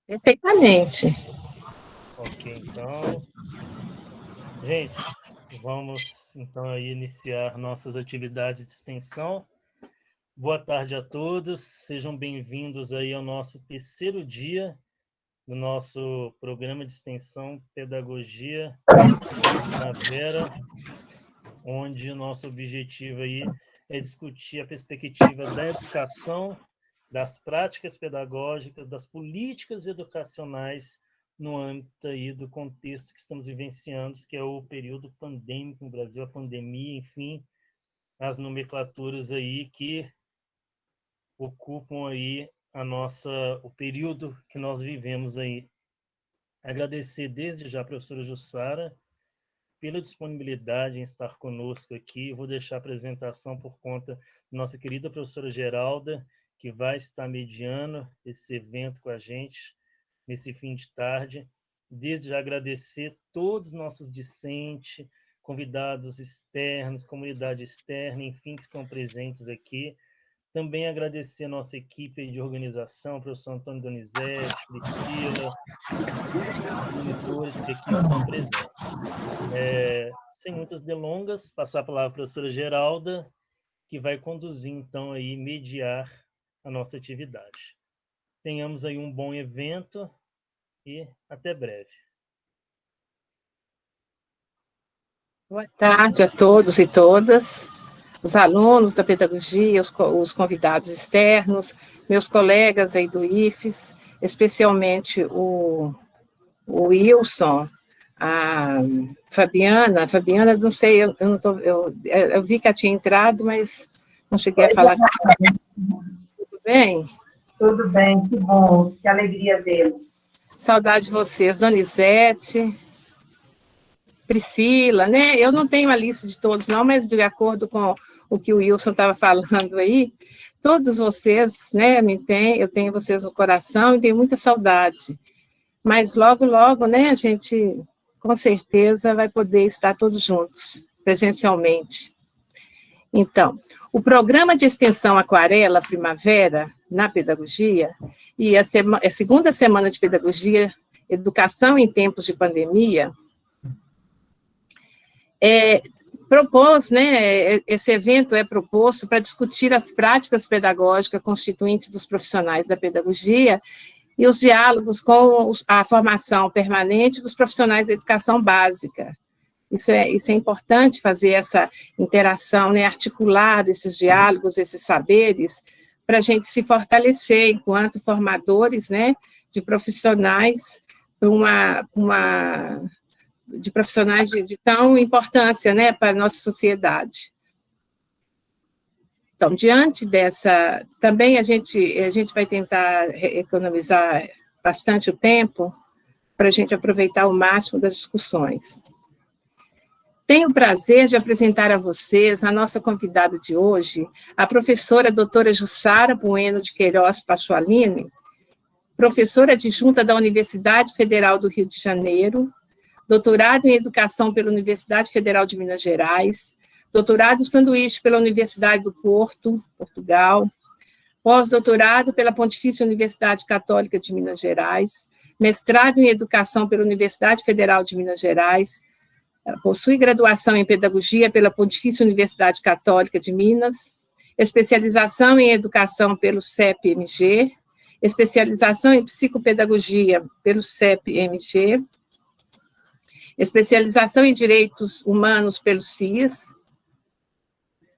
Perfeitamente. Ok, então, gente, vamos então aí iniciar nossas atividades de extensão. Boa tarde a todos, sejam bem-vindos aí ao nosso terceiro dia do nosso programa de extensão Pedagogia Primavera, onde o nosso objetivo aí é discutir a perspectiva da educação, das práticas pedagógicas, das políticas educacionais no âmbito aí do contexto que estamos vivenciando, que é o período pandêmico no Brasil, a pandemia, enfim, as nomenclaturas aí que ocupam aí o período que nós vivemos aí. Agradecer desde já a professora Jussara pela disponibilidade em estar conosco aqui. Eu vou deixar a apresentação por conta da nossa querida professora Geralda, que vai estar mediando esse evento com a gente nesse fim de tarde. Desde já agradecer todos os nossos discentes, convidados externos, comunidade externa, enfim, que estão presentes aqui. Também agradecer a nossa equipe de organização, o professor Antônio Donizete, Priscila, os monitores que aqui estão presentes. Sem muitas delongas, passar a palavra para a professora Geralda, que vai conduzir, então, aí, mediar a nossa atividade. Tenhamos aí um bom evento e até breve. Boa tarde a todos e todas, os alunos da pedagogia, os convidados externos, meus colegas aí do IFES, especialmente o Wilson, a Fabiana, não sei, eu vi que ela tinha entrado, mas não cheguei a falar. Tudo bem? Tudo bem, que bom, que alegria vê-lo. Saudade de vocês, Donizete, Priscila, né? Eu não tenho a lista de todos, não, mas de acordo com o que o Wilson estava falando aí, todos vocês, né, eu tenho vocês no coração e tenho muita saudade. Mas logo, logo, né, a gente com certeza vai poder estar todos juntos, presencialmente. Então, o programa de extensão Aquarela Primavera na pedagogia e a segunda semana de pedagogia, educação em tempos de pandemia, esse evento é proposto para discutir as práticas pedagógicas constituintes dos profissionais da pedagogia e os diálogos com a formação permanente dos profissionais da educação básica. Isso é importante, fazer essa interação, né, articular esses diálogos, esses saberes, para a gente se fortalecer enquanto formadores, né, de profissionais, de profissionais de tão importância, né, para a nossa sociedade. Então, diante dessa, também a gente vai tentar economizar bastante o tempo para a gente aproveitar o máximo das discussões. Tenho o prazer de apresentar a vocês a nossa convidada de hoje, a professora doutora Jussara Bueno de Queiroz Pasqualini, professora adjunta da Universidade Federal do Rio de Janeiro, doutorado em Educação pela Universidade Federal de Minas Gerais, doutorado sanduíche pela Universidade do Porto, Portugal, pós-doutorado pela Pontifícia Universidade Católica de Minas Gerais, mestrado em Educação pela Universidade Federal de Minas Gerais, ela possui graduação em Pedagogia pela Pontifícia Universidade Católica de Minas, especialização em Educação pelo CEP-MG, especialização em Psicopedagogia pelo CEP-MG, especialização em Direitos Humanos pelo CIS,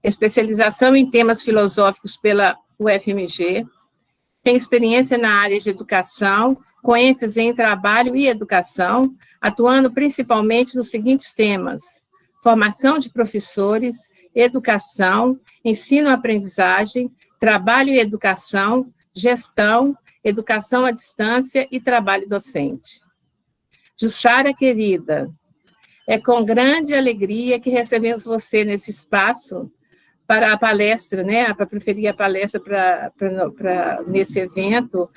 especialização em Temas Filosóficos pela UFMG, tem experiência na área de educação, com ênfase em trabalho e educação, atuando principalmente nos seguintes temas: formação de professores, educação, ensino-aprendizagem, trabalho e educação, gestão, educação à distância e trabalho docente. Jussara, querida, é com grande alegria que recebemos você nesse espaço para a palestra, né, para preferir a palestra nesse evento,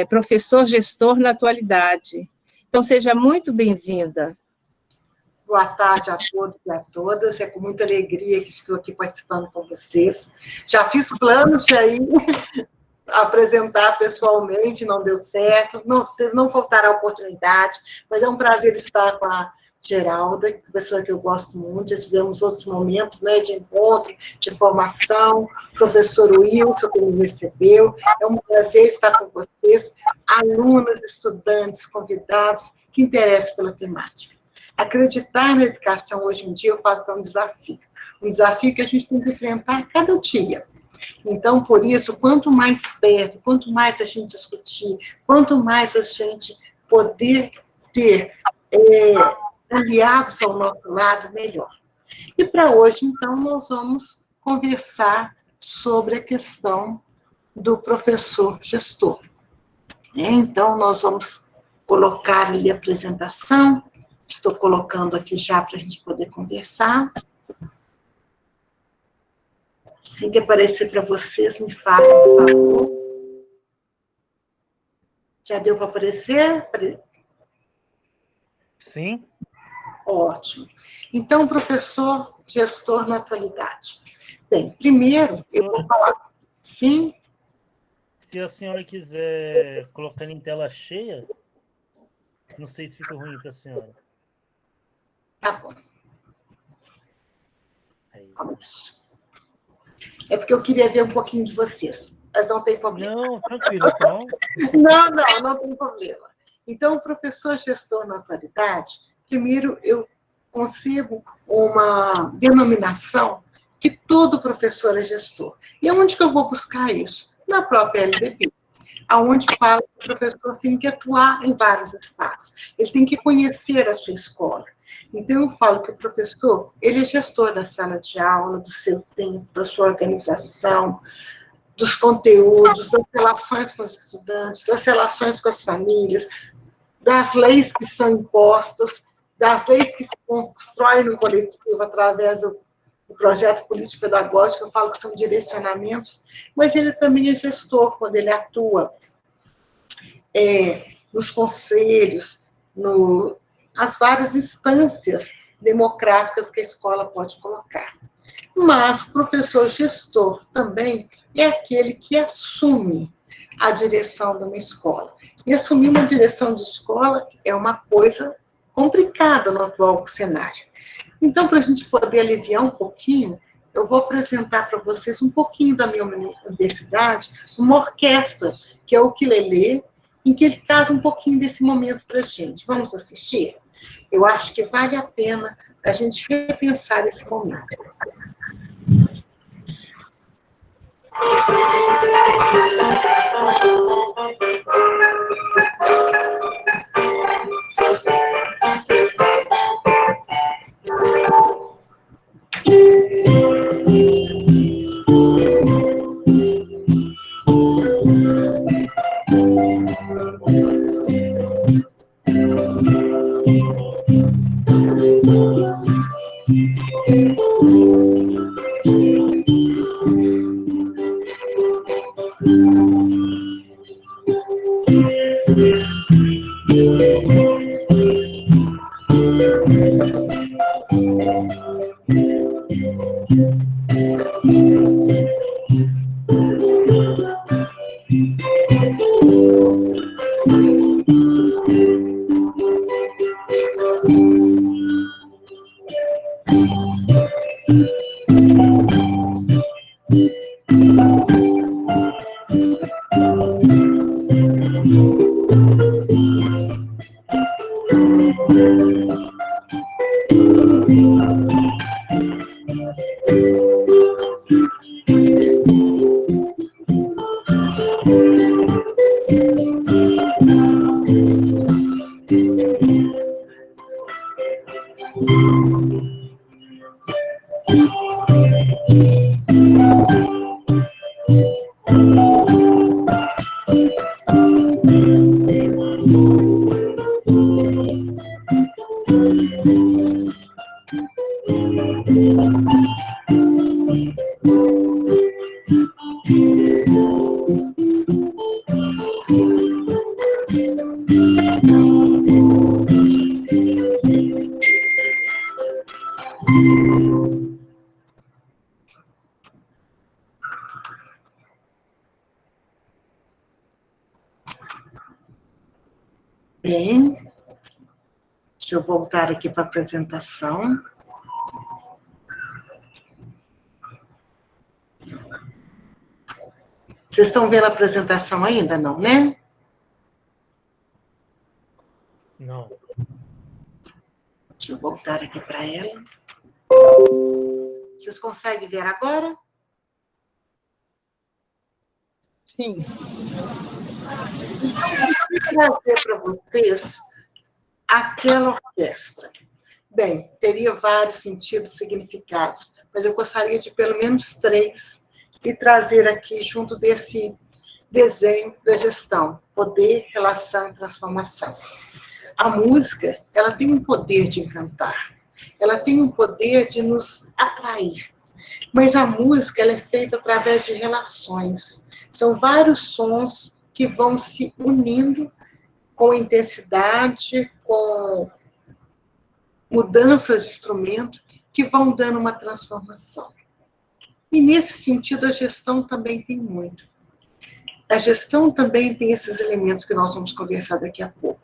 professor gestor na atualidade. Então, seja muito bem-vinda. Boa tarde a todos e a todas, é com muita alegria que estou aqui participando com vocês. Já fiz planos de ir apresentar pessoalmente, não deu certo, não faltará oportunidade, mas é um prazer estar com a Geralda, pessoa que eu gosto muito, já tivemos outros momentos, né, de encontro, de formação, professor Wilson, que me recebeu, é um prazer estar com vocês, alunas, estudantes, convidados, que interessam pela temática. Acreditar na educação hoje em dia, eu falo que é um desafio que a gente tem que enfrentar cada dia. Então, por isso, quanto mais perto, quanto mais a gente discutir, quanto mais a gente poder ter aliados ao nosso lado, melhor. E para hoje, então, nós vamos conversar sobre a questão do professor gestor. Então, nós vamos colocar ali a apresentação, estou colocando aqui já para a gente poder conversar. Assim que aparecer para vocês, me falem, por favor. Já deu para aparecer? Sim. Ótimo. Então, professor gestor na atualidade. Bem, primeiro, eu vou falar... Sim? Se a senhora quiser colocar em tela cheia, não sei se fica ruim para a senhora. Tá bom. Aí. Vamos. É porque eu queria ver um pouquinho de vocês, mas não tem problema. Não, tranquilo, então. Não tem problema. Então, o professor gestor na atualidade, primeiro eu concebo uma denominação que todo professor é gestor. E onde que eu vou buscar isso? Na própria LDB, aonde fala que o professor tem que atuar em vários espaços. Ele tem que conhecer a sua escola. Então, eu falo que o professor, ele é gestor da sala de aula, do seu tempo, da sua organização, dos conteúdos, das relações com os estudantes, das relações com as famílias, das leis que são impostas, das leis que se constroem no coletivo através do projeto político-pedagógico, eu falo que são direcionamentos, mas ele também é gestor quando ele atua nos conselhos, as várias instâncias democráticas que a escola pode colocar. Mas o professor gestor também é aquele que assume a direção de uma escola. E assumir uma direção de escola é uma coisa complicada no atual cenário. Então, para a gente poder aliviar um pouquinho, eu vou apresentar para vocês um pouquinho da minha universidade, uma orquestra, que é o ukulele, em que ele traz um pouquinho desse momento para a gente. Vamos assistir? Eu acho que vale a pena a gente repensar esse momento. Bem, deixa eu voltar aqui para a apresentação. Vocês estão vendo a apresentação ainda, não, né? Não. Deixa eu voltar aqui para ela. Vocês conseguem ver agora? Sim. Eu vou trazer para vocês aquela orquestra. Bem, teria vários sentidos, significados, mas eu gostaria de pelo menos 3 e trazer aqui junto desse desenho da gestão, poder, relação e transformação. A música, ela tem um poder de encantar, ela tem um poder de nos atrair, mas a música, ela é feita através de relações. São vários sons que vão se unindo com intensidade, com mudanças de instrumento, que vão dando uma transformação. E, nesse sentido, a gestão também tem muito. A gestão também tem esses elementos que nós vamos conversar daqui a pouco.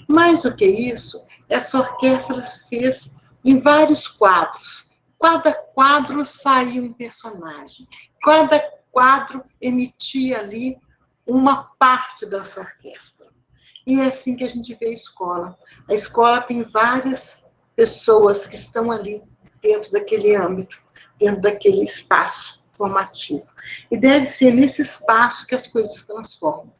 Mais do que isso, essa orquestra fez em vários quadros. Cada quadro saía um personagem. Cada quadro emitia ali uma parte dessa orquestra. E é assim que a gente vê a escola. A escola tem várias pessoas que estão ali dentro daquele âmbito, dentro daquele espaço formativo. E deve ser nesse espaço que as coisas se transformam.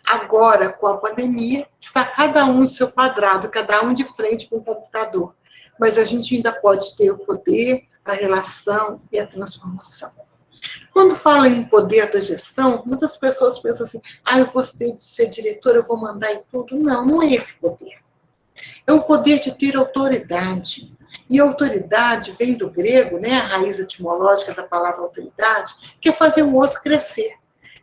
Agora, com a pandemia, está cada um no seu quadrado, cada um de frente com o computador. Mas a gente ainda pode ter o poder, a relação e a transformação. Quando fala em poder da gestão, muitas pessoas pensam assim, eu vou ter de ser diretora, eu vou mandar em tudo. Não, não é esse poder. É um poder de ter autoridade. E autoridade vem do grego, né, a raiz etimológica da palavra autoridade, que é fazer o outro crescer.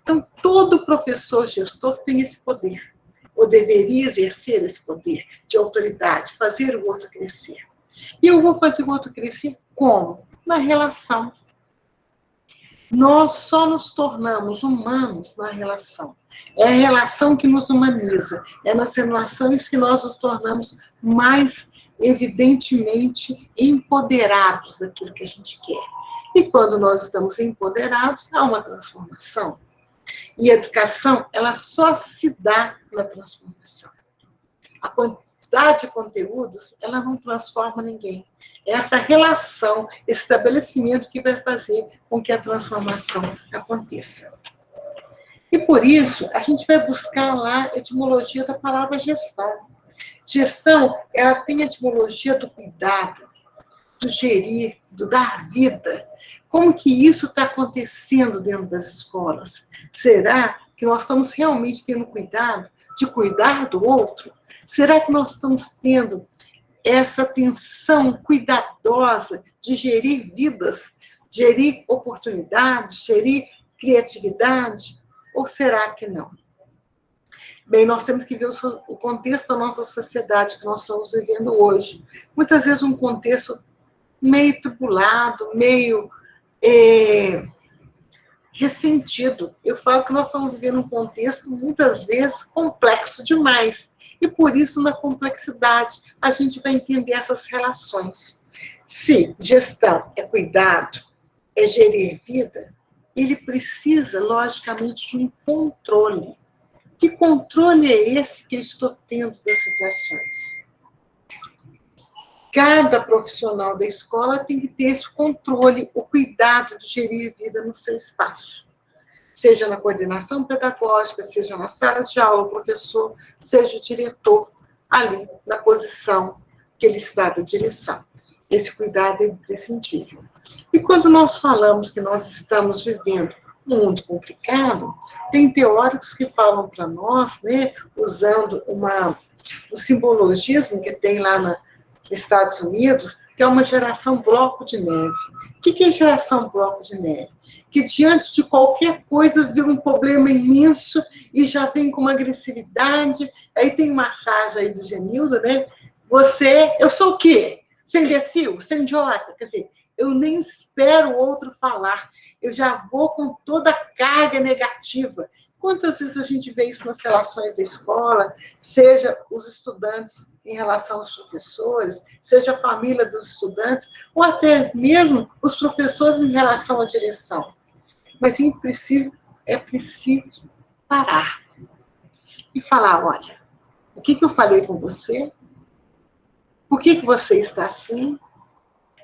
Então, todo professor gestor tem esse poder, ou deveria exercer esse poder de autoridade, fazer o outro crescer. E eu vou fazer o outro crescer como? Na relação. Nós só nos tornamos humanos na relação. É a relação que nos humaniza. É nas relações que nós nos tornamos mais evidentemente empoderados daquilo que a gente quer. E quando nós estamos empoderados, há uma transformação. E a educação, ela só se dá na transformação. A quantidade de conteúdos, ela não transforma ninguém. É essa relação, esse estabelecimento que vai fazer com que a transformação aconteça. E por isso, a gente vai buscar lá a etimologia da palavra gestão. Gestão, ela tem a etimologia do cuidado, do gerir, do dar vida. Como que isso está acontecendo dentro das escolas? Será que nós estamos realmente tendo cuidado de cuidar do outro? Será que nós estamos tendo essa atenção cuidadosa de gerir vidas, gerir oportunidades, gerir criatividade? Ou será que não? Bem, nós temos que ver o contexto da nossa sociedade que nós estamos vivendo hoje. Muitas vezes um contexto meio tribulado, meio ressentido. Eu falo que nós estamos vivendo um contexto, muitas vezes, complexo demais. E, por isso, na complexidade, a gente vai entender essas relações. Se gestão é cuidado, é gerir vida, ele precisa, logicamente, de um controle. Que controle é esse que eu estou tendo das situações? Cada profissional da escola tem que ter esse controle, o cuidado de gerir vida no seu espaço. Seja na coordenação pedagógica, seja na sala de aula, o professor, seja o diretor, ali na posição que ele está da direção. Esse cuidado é imprescindível. E quando nós falamos que nós estamos vivendo um mundo complicado, tem teóricos que falam para nós, né, usando um simbologismo que tem lá nos Estados Unidos, que é uma geração bloco de neve. O que é geração bloco de neve? Que diante de qualquer coisa vê um problema imenso e já vem com uma agressividade. Aí tem uma massagem aí do Genildo, né? Eu sou o quê? Você é imbecil? Você é idiota? Quer dizer, eu nem espero o outro falar. Eu já vou com toda a carga negativa, Quantas vezes a gente vê isso nas relações da escola, seja os estudantes em relação aos professores, seja a família dos estudantes, ou até mesmo os professores em relação à direção. Mas é preciso parar e falar, olha, o que eu falei com você? Por que você está assim?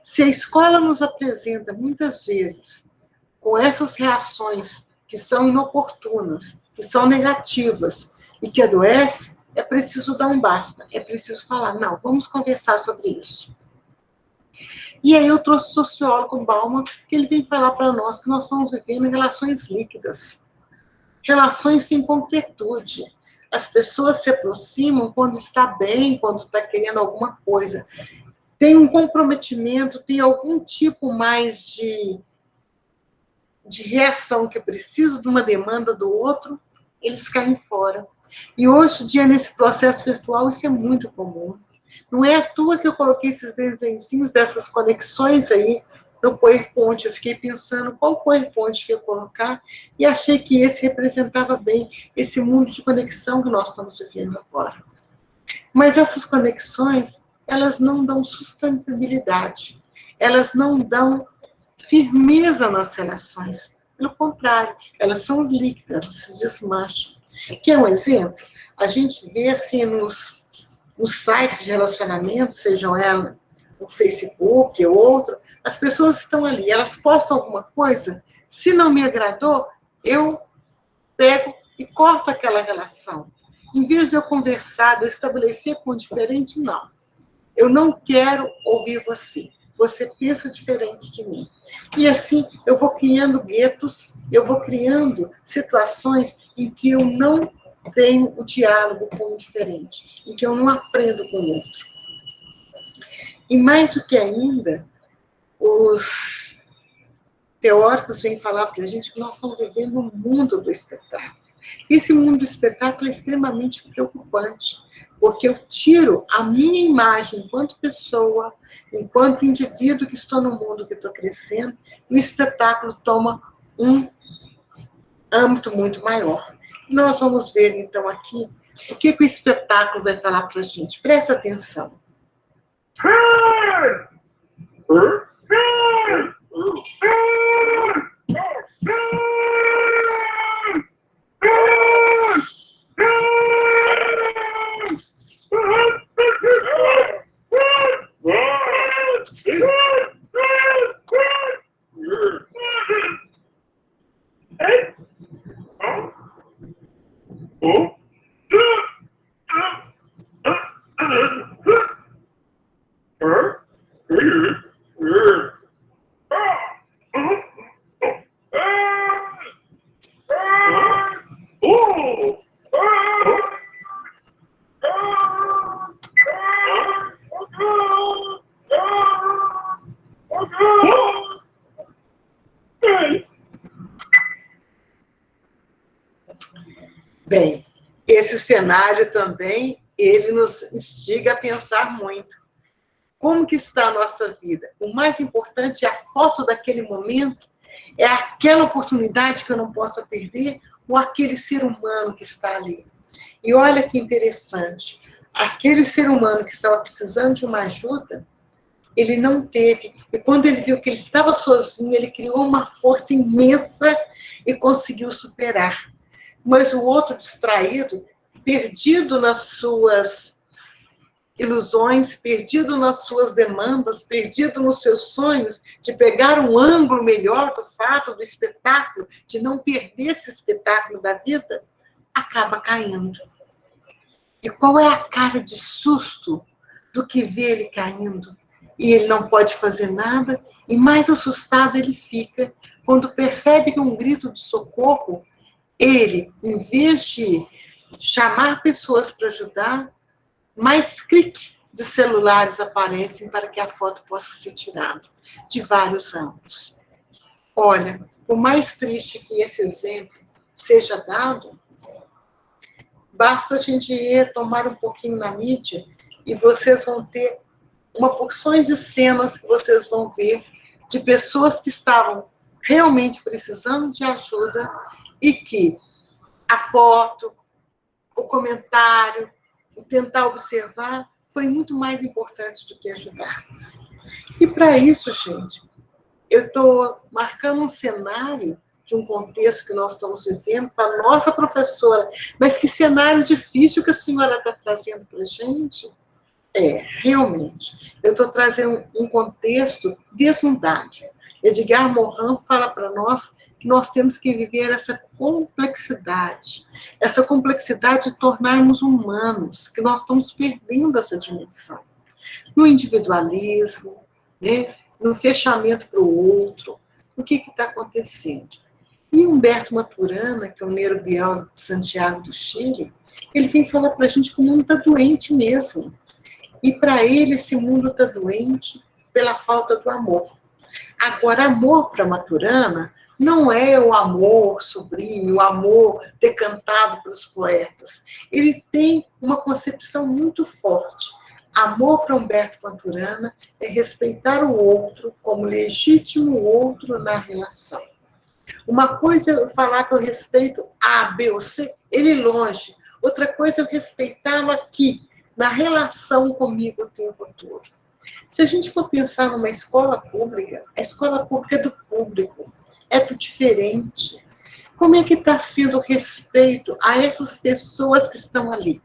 Se a escola nos apresenta, muitas vezes, com essas reações que são inoportunas, que são negativas e que adoecem, é preciso dar um basta, é preciso falar, não, vamos conversar sobre isso. E aí eu trouxe o sociólogo Bauman, que ele vem falar para nós que nós estamos vivendo relações líquidas, relações sem concretude. As pessoas se aproximam quando está bem, quando está querendo alguma coisa. Tem um comprometimento, tem algum tipo mais de reação que eu preciso de uma demanda do outro, eles caem fora. E hoje em dia, nesse processo virtual, isso é muito comum. Não é à toa que eu coloquei esses desenhinhos dessas conexões aí no PowerPoint. Eu fiquei pensando qual PowerPoint que eu ia colocar e achei que esse representava bem esse mundo de conexão que nós estamos vivendo agora. Mas essas conexões, elas não dão sustentabilidade, elas não dão firmeza nas relações. Pelo contrário, elas são líquidas, elas se desmancham. Quer um exemplo? A gente vê assim nos sites de relacionamento, sejam elas no Facebook ou outro, as pessoas estão ali, elas postam alguma coisa, se não me agradou, eu pego e corto aquela relação. Em vez de eu conversar, de eu estabelecer com o diferente, não. Eu não quero ouvir você. Você pensa diferente de mim. E assim, eu vou criando guetos, eu vou criando situações em que eu não tenho o diálogo com o diferente, em que eu não aprendo com o outro. E mais do que ainda, os teóricos vêm falar para a gente que nós estamos vivendo um mundo do espetáculo. Esse mundo do espetáculo é extremamente preocupante, porque eu tiro a minha imagem enquanto pessoa, enquanto indivíduo que estou no mundo, que estou crescendo, e o espetáculo toma um âmbito muito maior. Nós vamos ver, então, aqui, o que o espetáculo vai falar para a gente. Presta atenção. Bem, esse cenário também, ele nos instiga a pensar muito. Como que está a nossa vida? O mais importante é a foto daquele momento, é aquela oportunidade que eu não posso perder, ou aquele ser humano que está ali. E olha que interessante, aquele ser humano que estava precisando de uma ajuda, ele não teve. E quando ele viu que ele estava sozinho, ele criou uma força imensa e conseguiu superar. Mas o outro distraído, perdido nas suas ilusões, perdido nas suas demandas, perdido nos seus sonhos, de pegar um ângulo melhor do fato, do espetáculo, de não perder esse espetáculo da vida, acaba caindo. E qual é a cara de susto do que vê ele caindo? E ele não pode fazer nada, e mais assustado ele fica quando percebe que um grito de socorro, ele, em vez de chamar pessoas para ajudar, mais clique de celulares aparecem para que a foto possa ser tirada de vários ângulos. Olha, por mais triste que esse exemplo seja dado, basta a gente ir tomar um pouquinho na mídia e vocês vão ter uma porção de cenas que vocês vão ver de pessoas que estavam realmente precisando de ajuda e que a foto, o comentário, o tentar observar, foi muito mais importante do que ajudar. E para isso, gente, eu estou marcando um cenário de um contexto que nós estamos vivendo para a nossa professora. Mas que cenário difícil que a senhora está trazendo para a gente. Realmente. Eu estou trazendo um contexto deslumbrante. Edgar Morin fala para nós que nós temos que viver essa complexidade de tornarmos humanos, que nós estamos perdendo essa dimensão. No individualismo, né? No fechamento para o outro. O que está acontecendo? E Humberto Maturana, que é o neurobiólogo de Santiago do Chile, ele vem falar para a gente que o mundo está doente mesmo. E para ele, esse mundo está doente pela falta do amor. Agora, amor para Maturana não é o amor sublime, o amor decantado pelos poetas. Ele tem uma concepção muito forte. Amor para Humberto Maturana é respeitar o outro como legítimo outro na relação. Uma coisa é eu falar que eu respeito A, B ou C, ele longe. Outra coisa é eu respeitá-lo aqui, na relação comigo o tempo todo. Se a gente for pensar numa escola pública, a escola pública é do público, é do diferente. Como é que está sendo o respeito a essas pessoas que estão ali?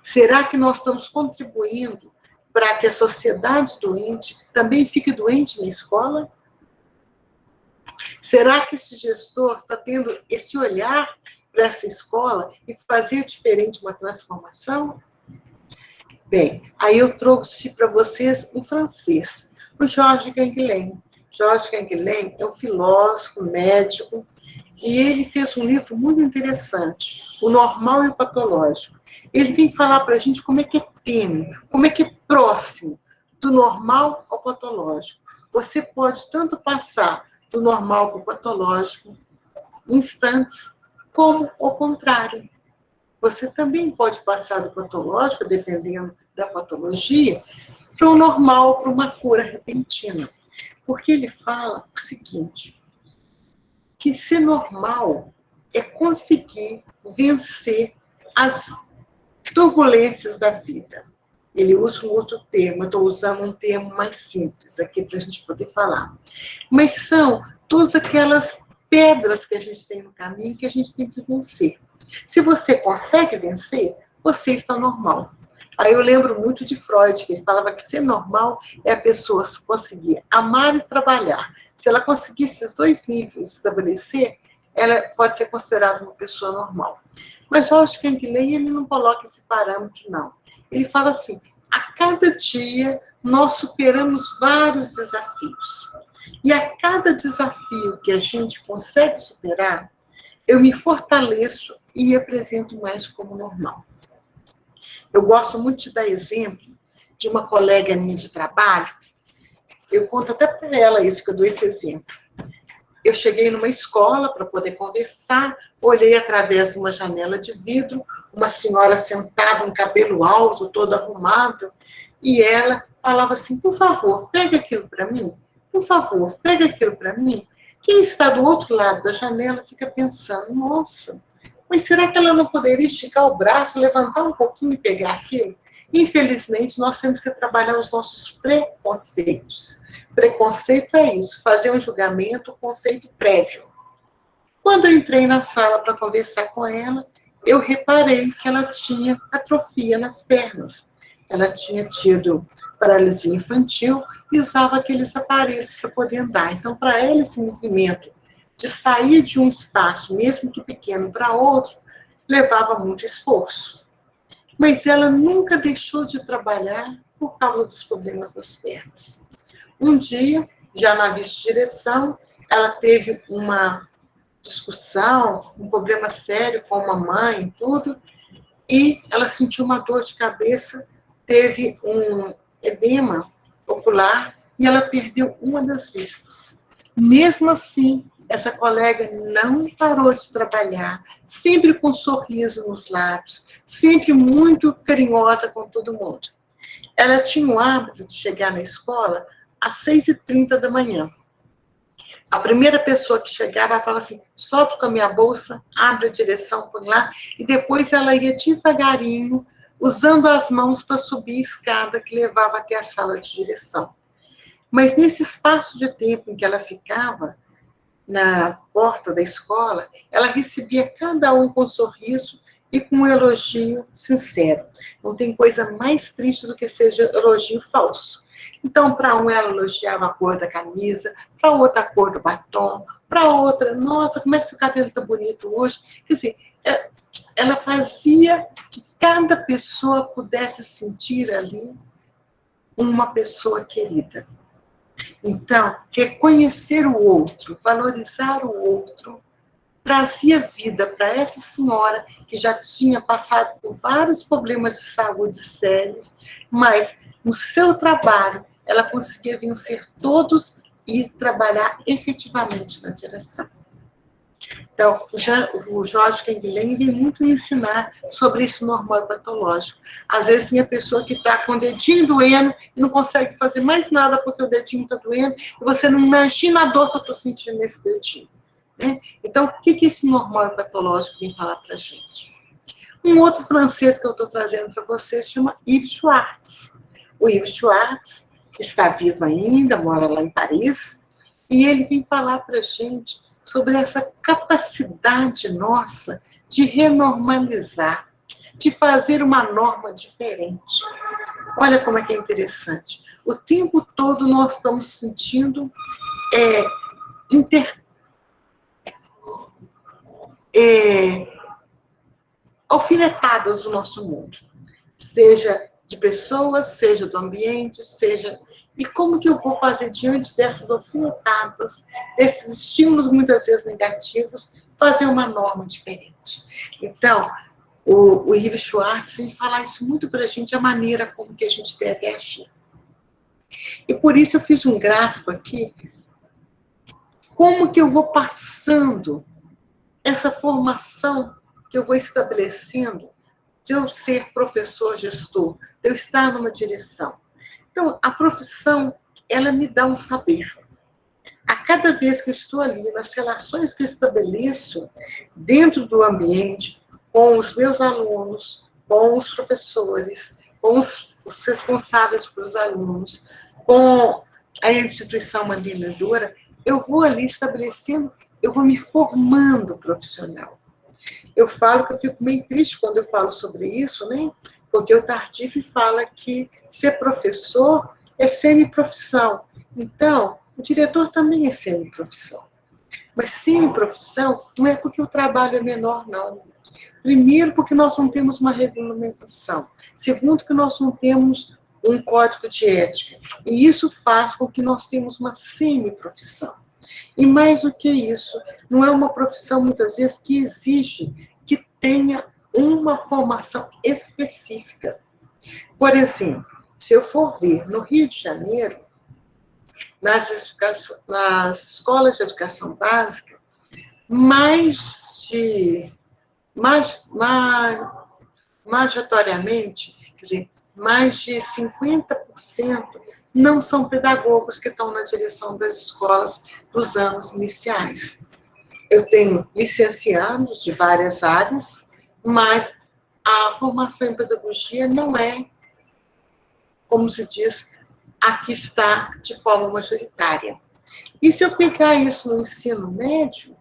Será que nós estamos contribuindo para que a sociedade doente também fique doente na escola? Será que esse gestor está tendo esse olhar para essa escola e fazer diferente uma transformação? Bem, aí eu trouxe para vocês um francês, o Georges Canguilhem. Georges Canguilhem é um filósofo, médico, e ele fez um livro muito interessante, O Normal e o Patológico. Ele vem falar para a gente como é que é tênue, como é que é próximo do normal ao patológico. Você pode tanto passar do normal para o patológico em instantes, como ao contrário. Você também pode passar do patológico, dependendo da patologia, para o normal, para uma cura repentina. Porque ele fala o seguinte, que ser normal é conseguir vencer as turbulências da vida. Ele usa um outro termo, eu estou usando um termo mais simples aqui para a gente poder falar. Mas são todas aquelas pedras que a gente tem no caminho que a gente tem que vencer. Se você consegue vencer, você está normal. Aí eu lembro muito de Freud, que ele falava que ser normal é a pessoa conseguir amar e trabalhar. Se ela conseguir esses dois níveis estabelecer, ela pode ser considerada uma pessoa normal. Mas Georges Canguilhem, ele não coloca esse parâmetro, não. Ele fala assim, a cada dia nós superamos vários desafios. E a cada desafio que a gente consegue superar, eu me fortaleço e me apresento mais como normal. Eu gosto muito de dar exemplo de uma colega minha de trabalho. Eu conto até para ela isso, que eu dou esse exemplo. Eu cheguei numa escola para poder conversar, olhei através de uma janela de vidro, uma senhora sentada, um cabelo alto, todo arrumado, e ela falava assim, por favor, pega aquilo para mim, por favor, pega aquilo para mim. Quem está do outro lado da janela fica pensando, nossa, mas será que ela não poderia esticar o braço, levantar um pouquinho e pegar aquilo? Infelizmente, nós temos que trabalhar os nossos preconceitos. Preconceito é isso, fazer um julgamento, um conceito prévio. Quando eu entrei na sala para conversar com ela, eu reparei que ela tinha atrofia nas pernas. Ela tinha tido paralisia infantil e usava aqueles aparelhos para poder andar. Então, para ela, esse movimento de sair de um espaço, mesmo que pequeno, para outro, levava muito esforço. Mas ela nunca deixou de trabalhar por causa dos problemas das pernas. Um dia, já na vice-direção, ela teve uma discussão, um problema sério com a mãe e tudo, e ela sentiu uma dor de cabeça, teve um edema ocular e ela perdeu uma das vistas. Mesmo assim, essa colega não parou de trabalhar, sempre com um sorriso nos lábios, sempre muito carinhosa com todo mundo. Ela tinha o hábito de chegar na escola às 6h30 da manhã. A primeira pessoa que chegava falava assim, sobe com a minha bolsa, abre a direção, põe lá, e depois ela ia devagarinho, usando as mãos para subir a escada que levava até a sala de direção. Mas nesse espaço de tempo em que ela ficava, na porta da escola, ela recebia cada um com um sorriso e com um elogio sincero. Não tem coisa mais triste do que seja elogio falso. Então, para um, ela elogiava a cor da camisa, para outra, a cor do batom, para outra, nossa, como é que seu cabelo está bonito hoje? Quer dizer, ela fazia que cada pessoa pudesse sentir ali uma pessoa querida. Então, reconhecer o outro, valorizar o outro, trazia vida para essa senhora que já tinha passado por vários problemas de saúde sérios, mas no seu trabalho ela conseguia vencer todos e trabalhar efetivamente na direção. Então, o Jorge Canguilhem vem muito me ensinar sobre esse normal patológico. Às vezes tem a pessoa que está com o dedinho doendo e não consegue fazer mais nada porque o dedinho está doendo e você não imagina a dor que eu estou sentindo nesse dedinho. Né? Então, o que esse normal patológico vem falar para a gente? Um outro francês que eu estou trazendo para vocês chama Yves Schwartz. O Yves Schwartz está vivo ainda, mora lá em Paris, e ele vem falar para a gente sobre essa capacidade nossa de renormalizar, de fazer uma norma diferente. Olha como é que é interessante. O tempo todo nós estamos sentindo alfinetadas do nosso mundo. Seja de pessoas, seja do ambiente, seja... E como que eu vou fazer diante dessas alfinetadas, desses estímulos muitas vezes negativos, fazer uma norma diferente? Então, o Yves Schwartz vem falar isso muito para a gente, a maneira como que a gente deve agir. E por isso eu fiz um gráfico aqui, como que eu vou passando essa formação que eu vou estabelecendo de eu ser professor gestor, de eu estar numa direção. Então, a profissão, ela me dá um saber. A cada vez que eu estou ali, nas relações que eu estabeleço dentro do ambiente, com os meus alunos, com os professores, com os responsáveis pelos alunos, com a instituição mantenedora, eu vou ali estabelecendo, eu vou me formando profissional. Eu falo que eu fico meio triste quando eu falo sobre isso, né? Porque o Tardif fala que ser professor é semiprofissão. Então, o diretor também é semiprofissão. Mas semiprofissão não é porque o trabalho é menor, não. Primeiro, porque nós não temos uma regulamentação. Segundo, que nós não temos um código de ética. E isso faz com que nós tenhamos uma semiprofissão. E mais do que isso, não é uma profissão, muitas vezes, que exige que tenha uma formação específica. Por exemplo, se eu for ver no Rio de Janeiro, nas escolas de educação básica, majoritariamente, quer dizer, mais de 50% não são pedagogos que estão na direção das escolas dos anos iniciais. Eu tenho licenciados de várias áreas, mas a formação em pedagogia não é, como se diz, a que está de forma majoritária. E se eu pegar isso no ensino médio,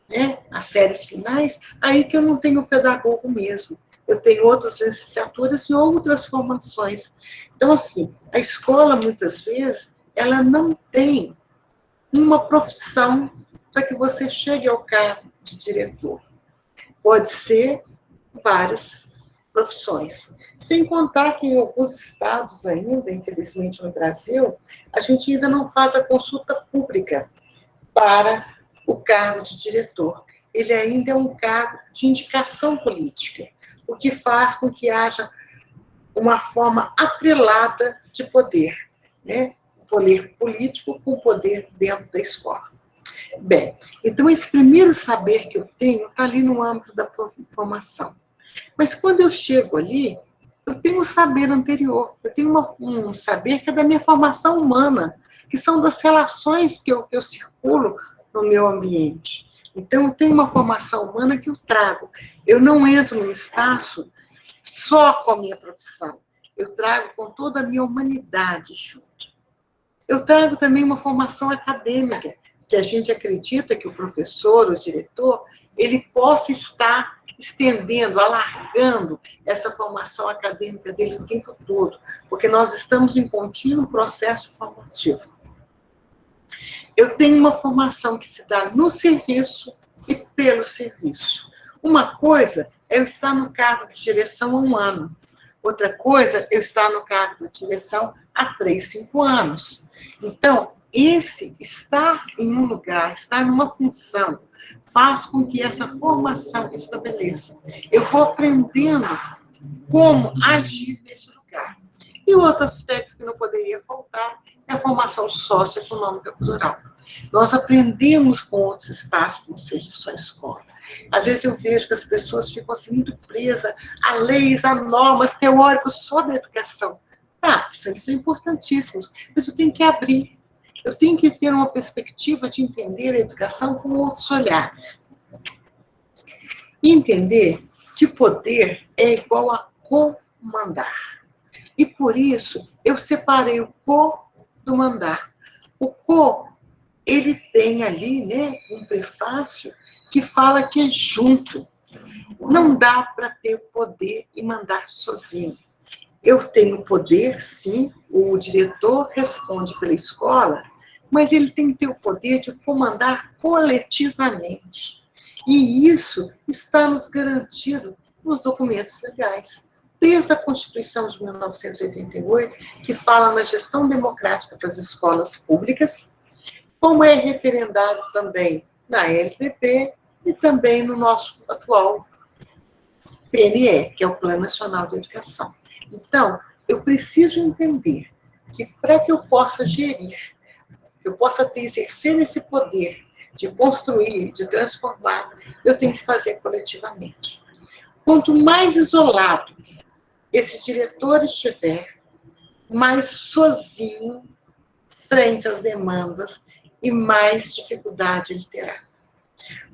né, as séries finais, aí que eu não tenho pedagogo mesmo. Eu tenho outras licenciaturas e outras formações. Então, assim, a escola, muitas vezes, ela não tem uma profissão para que você chegue ao cargo de diretor. Pode ser várias profissões. Sem contar que em alguns estados ainda, infelizmente no Brasil, a gente ainda não faz a consulta pública para o cargo de diretor. Ele ainda é um cargo de indicação política, o que faz com que haja uma forma atrelada de poder, né? O poder político com o poder dentro da escola. Bem, então esse primeiro saber que eu tenho está ali no âmbito da formação. Mas quando eu chego ali, eu tenho um saber anterior, eu tenho um saber que é da minha formação humana, que são das relações que eu circulo no meu ambiente. Então, eu tenho uma formação humana que eu trago. Eu não entro num espaço só com a minha profissão. Eu trago com toda a minha humanidade junto. Eu trago também uma formação acadêmica, que a gente acredita que o professor, o diretor, ele possa estar estendendo, alargando essa formação acadêmica dele o tempo todo, porque nós estamos em contínuo processo formativo. Eu tenho uma formação que se dá no serviço e pelo serviço. Uma coisa é eu estar no cargo de direção há 1 ano. Outra coisa é eu estar no cargo de direção há 3, 5 anos. Então, esse estar em um lugar, estar numa função, faz com que essa formação estabeleça. Eu vou aprendendo como agir nesse lugar. E o outro aspecto que não poderia faltar é a formação socioeconômica cultural. Nós aprendemos com outros espaços, como seja só a escola. Às vezes eu vejo que as pessoas ficam assim, muito presas a leis, a normas teóricas só da educação. Tá, isso são importantíssimos, mas eu tenho que abrir. Eu tenho que ter uma perspectiva de entender a educação com outros olhares. E entender que poder é igual a comandar. E por isso, eu separei o co do mandar. O co, ele tem ali, né, um prefácio que fala que é junto. Não dá para ter poder e mandar sozinho. Eu tenho poder, sim, o diretor responde pela escola, mas ele tem que ter o poder de comandar coletivamente. E isso está nos garantido nos documentos legais. Desde a Constituição de 1988, que fala na gestão democrática para as escolas públicas, como é referendado também na LDB e também no nosso atual PNE, que é o Plano Nacional de Educação. Então, eu preciso entender que para que eu possa gerir, eu possa exercer esse poder de construir, de transformar, eu tenho que fazer coletivamente. Quanto mais isolado esse diretor estiver, mais sozinho frente às demandas e mais dificuldade ele terá.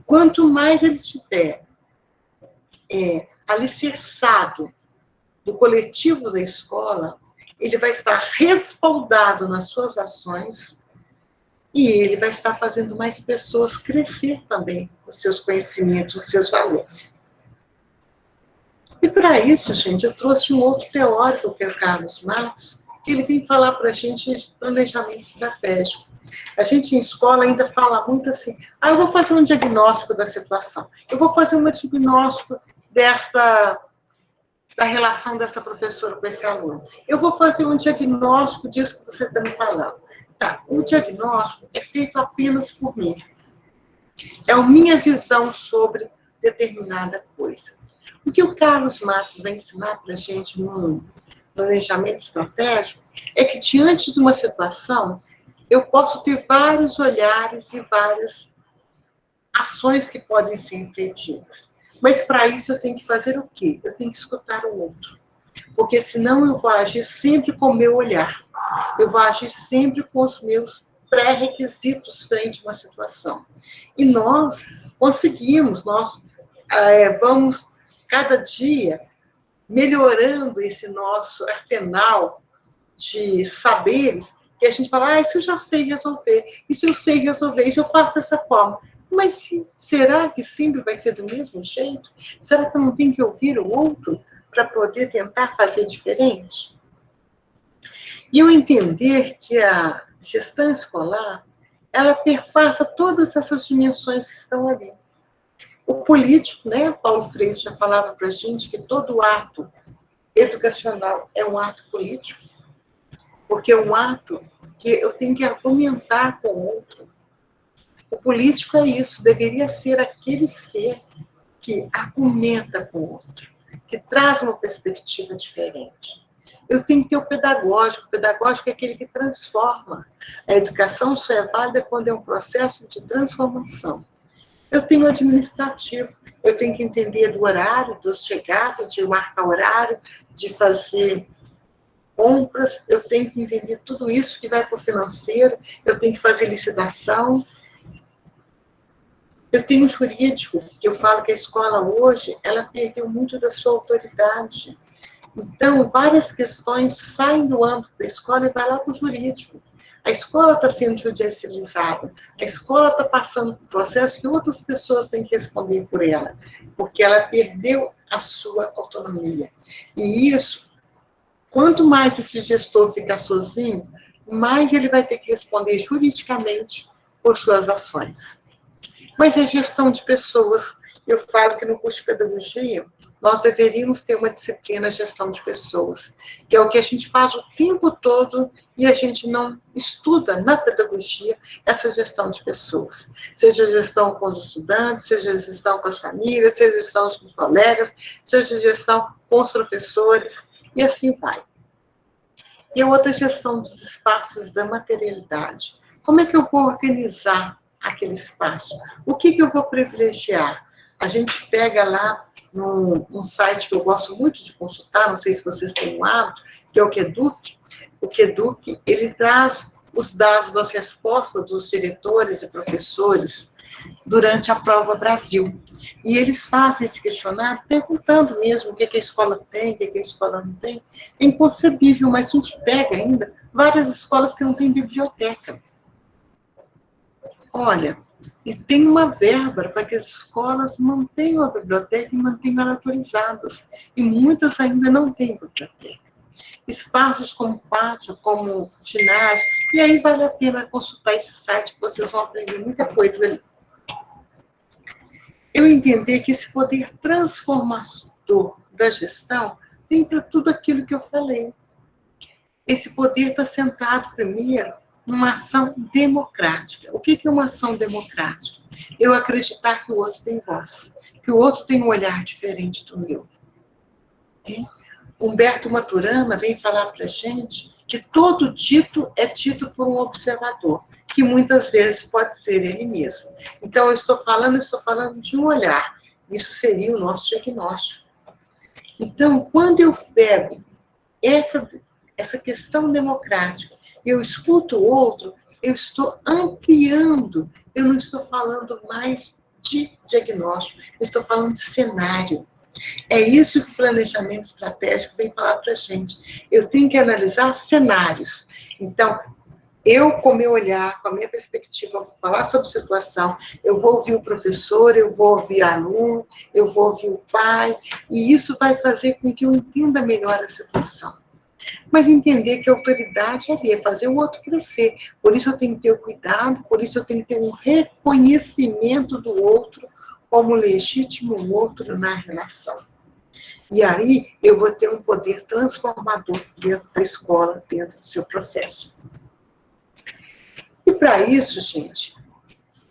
Quanto mais ele estiver alicerçado do coletivo da escola, ele vai estar respaldado nas suas ações e ele vai estar fazendo mais pessoas crescer também os seus conhecimentos, os seus valores. E para isso, gente, eu trouxe um outro teórico, que é o Carlos Marx, que ele vem falar para a gente de planejamento estratégico. A gente em escola ainda fala muito assim, eu vou fazer um diagnóstico da situação, eu vou fazer um diagnóstico da relação dessa professora com esse aluno. Eu vou fazer um diagnóstico disso que você está me falando. Tá, o diagnóstico é feito apenas por mim. É a minha visão sobre determinada coisa. O que o Carlos Marx vai ensinar para a gente no planejamento estratégico é que, diante de uma situação, eu posso ter vários olhares e várias ações que podem ser empreendidas. Mas, para isso, eu tenho que fazer o quê? Eu tenho que escutar o outro. Porque, senão, eu vou agir sempre com o meu olhar. Eu vou agir sempre com os meus pré-requisitos frente a uma situação. E nós conseguimos, nós vamos, cada dia, melhorando esse nosso arsenal de saberes, que a gente fala, isso eu já sei resolver, isso eu sei resolver, isso eu faço dessa forma. Mas será que sempre vai ser do mesmo jeito? Será que eu não tenho que ouvir o outro para poder tentar fazer diferente? E eu entender que a gestão escolar, ela perpassa todas essas dimensões que estão ali. O político, né? Paulo Freire já falava para a gente que todo ato educacional é um ato político, porque é um ato que eu tenho que argumentar com o outro. O político é isso, deveria ser aquele ser que argumenta com o outro, que traz uma perspectiva diferente. Eu tenho que ter o pedagógico é aquele que transforma. A educação só é válida quando é um processo de transformação. Eu tenho o administrativo, eu tenho que entender do horário, dos chegados, de marcar horário, de fazer compras, eu tenho que entender tudo isso que vai para o financeiro, eu tenho que fazer licitação. Eu tenho um jurídico, que eu falo que a escola hoje, ela perdeu muito da sua autoridade. Então, várias questões saem do âmbito da escola e vai lá para o jurídico. A escola está sendo judicializada, a escola está passando por um processo que outras pessoas têm que responder por ela, porque ela perdeu a sua autonomia. E isso, quanto mais esse gestor ficar sozinho, mais ele vai ter que responder juridicamente por suas ações. Mas é gestão de pessoas. Eu falo que no curso de pedagogia, nós deveríamos ter uma disciplina gestão de pessoas, que é o que a gente faz o tempo todo e a gente não estuda na pedagogia essa gestão de pessoas. Seja gestão com os estudantes, seja gestão com as famílias, seja gestão com os colegas, seja gestão com os professores, e assim vai. E a outra gestão dos espaços da materialidade. Como é que eu vou organizar aquele espaço? O que eu vou privilegiar? A gente pega lá num site que eu gosto muito de consultar, não sei se vocês têm um hábito, que é o Queduc. O Queduc, ele traz os dados das respostas dos diretores e professores durante a Prova Brasil. E eles fazem esse questionário perguntando mesmo o que a escola tem, o que a escola não tem. É inconcebível, mas a gente pega ainda várias escolas que não têm biblioteca. Olha, e tem uma verba para que as escolas mantenham a biblioteca e mantenham ela atualizadas. E muitas ainda não têm biblioteca. Espaços como pátio, como ginásio, e aí vale a pena consultar esse site, que vocês vão aprender muita coisa ali. Eu entender que esse poder transformador da gestão vem para tudo aquilo que eu falei. Esse poder está sentado primeiro numa ação democrática. O que é uma ação democrática? Eu acreditar que o outro tem voz, que o outro tem um olhar diferente do meu. Humberto Maturana vem falar para a gente que todo dito é dito por um observador, que muitas vezes pode ser ele mesmo. Então, eu estou falando de um olhar. Isso seria o nosso diagnóstico. Então, quando eu pego essa questão democrática, eu escuto o outro, eu estou ampliando, eu não estou falando mais de diagnóstico, eu estou falando de cenário. É isso que o planejamento estratégico vem falar para a gente. Eu tenho que analisar cenários. Então, eu, com o meu olhar, com a minha perspectiva, vou falar sobre situação, eu vou ouvir o professor, eu vou ouvir o aluno, eu vou ouvir o pai, e isso vai fazer com que eu entenda melhor a situação. Mas entender que a autoridade é fazer o outro crescer. Por isso eu tenho que ter o cuidado, por isso eu tenho que ter um reconhecimento do outro como legítimo outro na relação. E aí eu vou ter um poder transformador dentro da escola, dentro do seu processo. E para isso, gente,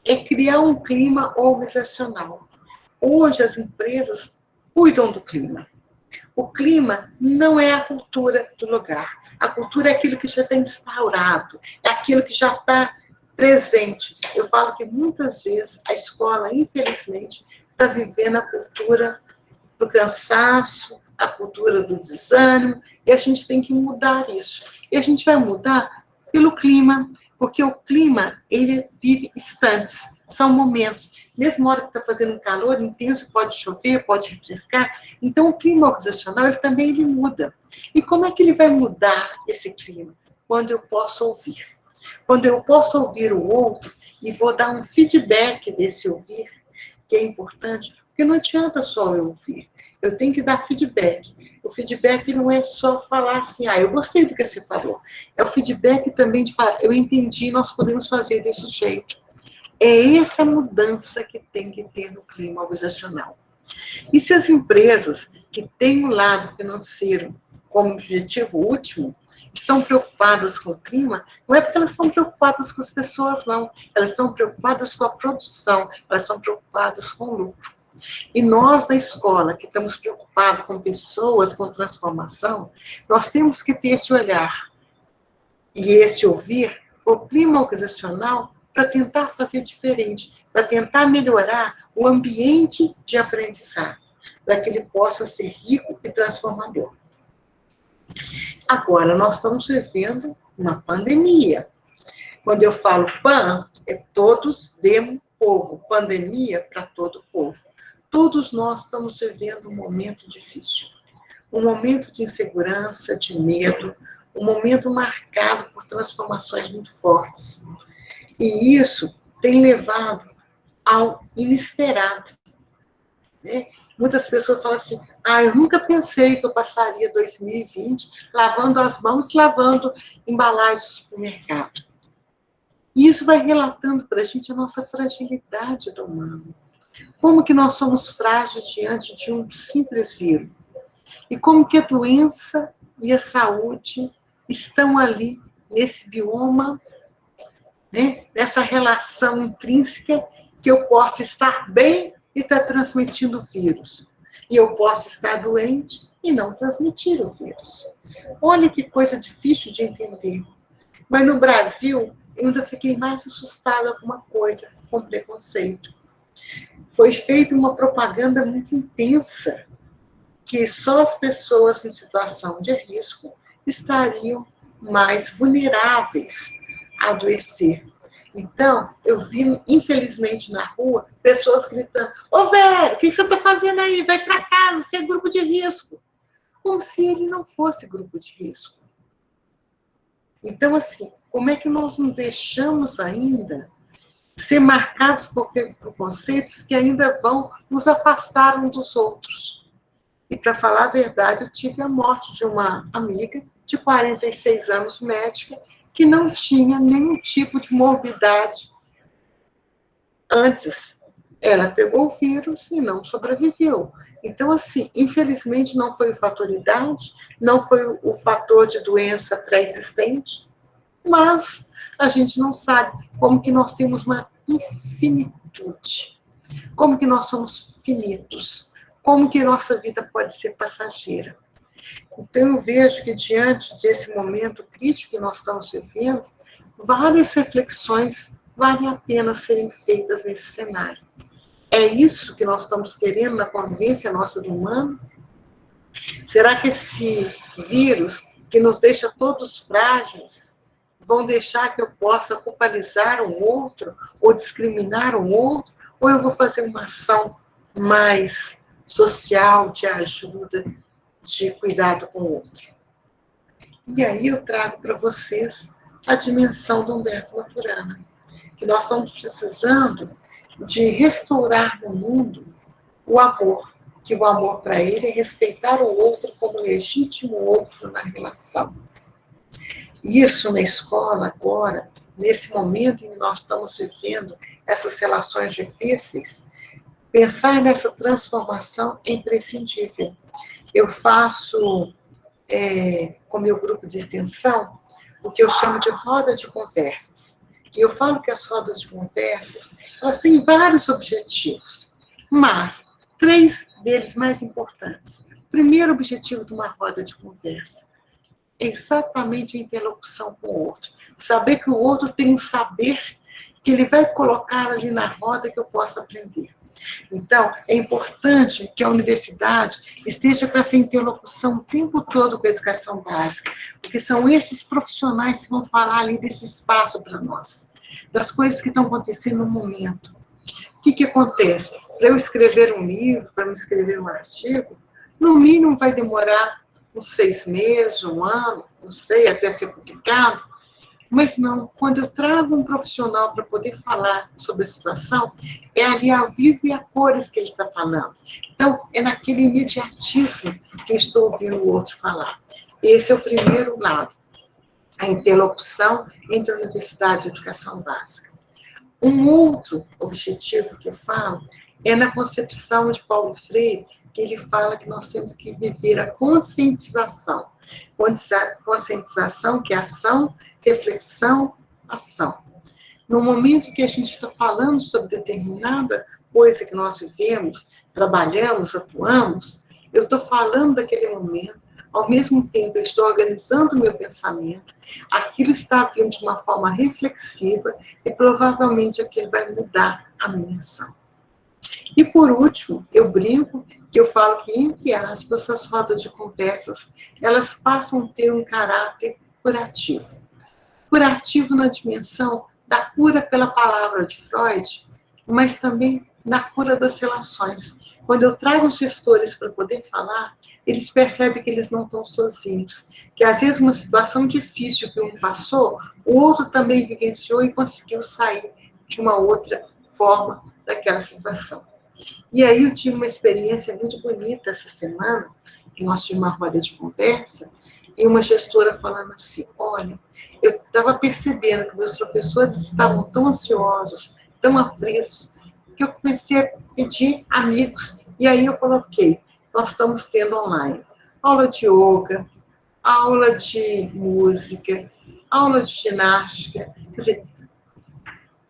é criar um clima organizacional. Hoje as empresas cuidam do clima. O clima não é a cultura do lugar. A cultura é aquilo que já está instaurado, é aquilo que já está presente. Eu falo que muitas vezes a escola, infelizmente, está vivendo a cultura do cansaço, a cultura do desânimo, e a gente tem que mudar isso. E a gente vai mudar pelo clima, porque o clima, ele vive instantes, são momentos. Mesmo na hora que está fazendo um calor intenso, pode chover, pode refrescar. Então, o clima organizacional, ele muda. E como é que ele vai mudar esse clima? Quando eu posso ouvir. Quando eu posso ouvir o outro e vou dar um feedback desse ouvir, que é importante, porque não adianta só eu ouvir. Eu tenho que dar feedback. O feedback não é só falar assim, eu gostei do que você falou. É o feedback também de falar, eu entendi, nós podemos fazer desse jeito. É essa mudança que tem que ter no clima organizacional. E se as empresas que têm o lado financeiro como objetivo último, estão preocupadas com o clima, não é porque elas estão preocupadas com as pessoas, não. Elas estão preocupadas com a produção, elas estão preocupadas com o lucro. E nós, da escola, que estamos preocupados com pessoas, com transformação, nós temos que ter esse olhar e esse ouvir, o clima organizacional, para tentar fazer diferente, para tentar melhorar o ambiente de aprendizado, para que ele possa ser rico e transformador. Agora, nós estamos vivendo uma pandemia. Quando eu falo pan, é todos demo povo, pandemia para todo o povo. Todos nós estamos vivendo um momento difícil, um momento de insegurança, de medo, um momento marcado por transformações muito fortes. E isso tem levado ao inesperado, né? Muitas pessoas falam assim, eu nunca pensei que eu passaria 2020 lavando as mãos, lavando embalagens do supermercado. E isso vai relatando para a gente a nossa fragilidade do humano. Como que nós somos frágeis diante de um simples vírus. E como que a doença e a saúde estão ali, nesse bioma, né? Nessa relação intrínseca que eu posso estar bem e estar transmitindo o vírus. E eu posso estar doente e não transmitir o vírus. Olha que coisa difícil de entender. Mas no Brasil, eu ainda fiquei mais assustada com uma coisa, com preconceito. Foi feita uma propaganda muito intensa, que só as pessoas em situação de risco estariam mais vulneráveis a adoecer. Então, eu vi, infelizmente, na rua, pessoas gritando, velho, o que você está fazendo aí? Vai para casa, você é grupo de risco. Como se ele não fosse grupo de risco. Então, assim, como é que nós não deixamos ainda ser marcados por conceitos que ainda vão nos afastar uns dos outros? E, para falar a verdade, eu tive a morte de uma amiga de 46 anos, médica, que não tinha nenhum tipo de morbidade antes. Ela pegou o vírus e não sobreviveu. Então, assim, infelizmente, não foi o fator idade, não foi o fator de doença pré-existente, mas a gente não sabe como que nós temos uma infinitude, como que nós somos finitos, como que nossa vida pode ser passageira. Então, eu vejo que, diante desse momento crítico que nós estamos vivendo, várias reflexões valem a pena serem feitas nesse cenário. É isso que nós estamos querendo na convivência nossa do humano? Será que esse vírus, que nos deixa todos frágeis, vão deixar que eu possa culpabilizar o outro, ou discriminar o outro, ou eu vou fazer uma ação mais social, de ajuda, de cuidado com o outro? E aí eu trago para vocês a dimensão do Humberto Maturana, que nós estamos precisando de restaurar no mundo o amor, que o amor para ele é respeitar o outro como legítimo outro na relação. Isso na escola agora, nesse momento em que nós estamos vivendo essas relações difíceis, pensar nessa transformação é imprescindível. Eu faço, com meu grupo de extensão, o que eu chamo de roda de conversas. E eu falo que as rodas de conversas, elas têm vários objetivos, mas 3 deles mais importantes. O primeiro objetivo de uma roda de conversa é exatamente a interlocução com o outro. Saber que o outro tem um saber que ele vai colocar ali na roda que eu possa aprender. Então, é importante que a universidade esteja com essa interlocução o tempo todo com a educação básica, porque são esses profissionais que vão falar ali desse espaço para nós, das coisas que estão acontecendo no momento. O que acontece? Para eu escrever um livro, para eu escrever um artigo, no mínimo vai demorar uns 6 meses, 1 ano, não sei, até ser publicado. Mas não, quando eu trago um profissional para poder falar sobre a situação, é ali ao vivo e a cores que ele está falando. Então, é naquele imediatismo que eu estou ouvindo o outro falar. Esse é o primeiro lado, a interlocução entre a universidade e a educação básica. Um outro objetivo que eu falo é na concepção de Paulo Freire, que ele fala que nós temos que viver a conscientização. Conscientização, que é ação, reflexão, ação. No momento que a gente está falando sobre determinada coisa que nós vivemos, trabalhamos, atuamos, eu estou falando daquele momento, ao mesmo tempo eu estou organizando o meu pensamento, aquilo está vindo de uma forma reflexiva e provavelmente aquilo vai mudar a minha ação. E, por último, eu brinco que eu falo que, entre aspas, essas rodas de conversas, elas passam a ter um caráter curativo. Curativo na dimensão da cura pela palavra de Freud, mas também na cura das relações. Quando eu trago os gestores para poder falar, eles percebem que eles não estão sozinhos, que às vezes uma situação difícil que um passou, o outro também vivenciou e conseguiu sair de uma outra forma daquela situação. E aí eu tive uma experiência muito bonita essa semana, que nós tivemos uma roda de conversa, e uma gestora falando assim, olha, eu estava percebendo que meus professores estavam tão ansiosos, tão aflitos, que eu comecei a pedir amigos. E aí eu coloquei, nós estamos tendo online aula de yoga, aula de música, aula de ginástica, quer dizer,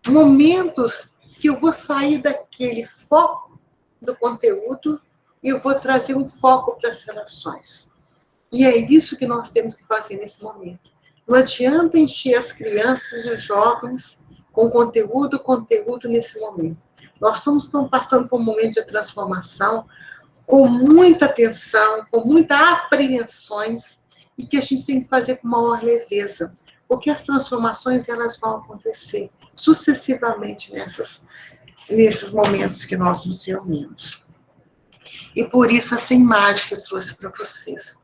momentos que eu vou sair daquele foco do conteúdo e eu vou trazer um foco para as relações. E é isso que nós temos que fazer nesse momento. Não adianta encher as crianças e os jovens com conteúdo nesse momento. Nós estamos passando por um momento de transformação com muita atenção, com muitas apreensões, e que a gente tem que fazer com maior leveza, porque as transformações elas vão acontecer sucessivamente nesses momentos que nós nos reunimos. E por isso essa imagem que eu trouxe para vocês.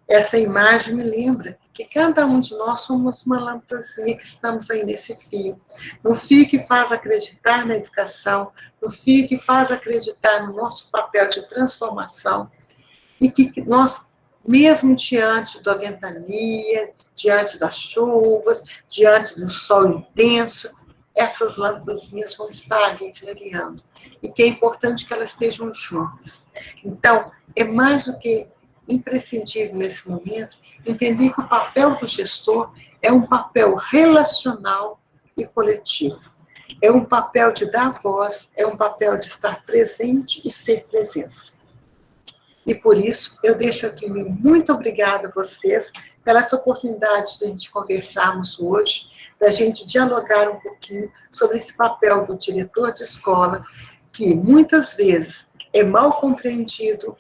Essa imagem me lembra que cada um de nós somos uma lâmpadazinha que estamos aí nesse fio. No fio que faz acreditar na educação, no fio que faz acreditar no nosso papel de transformação, e que nós, mesmo diante da ventania, diante das chuvas, diante do sol intenso, essas lâmpadazinhas vão estar ali clareando. E que é importante que elas estejam juntas. Então, é mais do que imprescindível nesse momento entender que o papel do gestor é um papel relacional e coletivo. É um papel de dar voz, é um papel de estar presente e ser presença. E por isso, eu deixo aqui meu muito obrigada a vocês pela essa oportunidade de a gente conversarmos hoje, da gente dialogar um pouquinho sobre esse papel do diretor de escola, que muitas vezes é mal compreendido,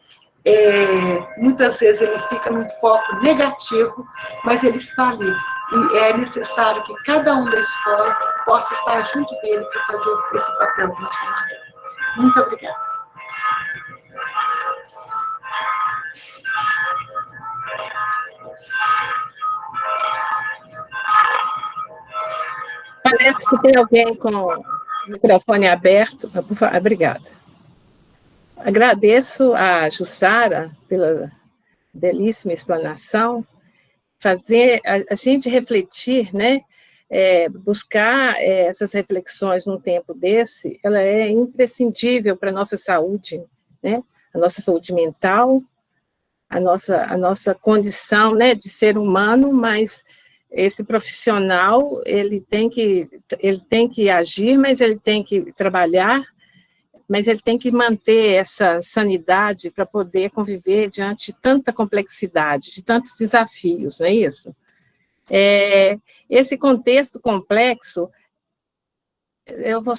muitas vezes ele fica num foco negativo, mas ele está ali. E é necessário que cada um da escola possa estar junto dele para fazer esse papel transformador. Muito obrigada. Parece que tem alguém com o microfone aberto. Obrigada. Agradeço a Jussara pela belíssima explanação, fazer a gente refletir, né? Buscar essas reflexões num tempo desse, ela é imprescindível para a nossa saúde, né? A nossa saúde mental, a nossa condição, né, de ser humano, mas esse profissional, ele tem que agir, mas ele tem que trabalhar, mas ele tem que manter essa sanidade para poder conviver diante de tanta complexidade, de tantos desafios, não é isso? Esse contexto complexo, eu vou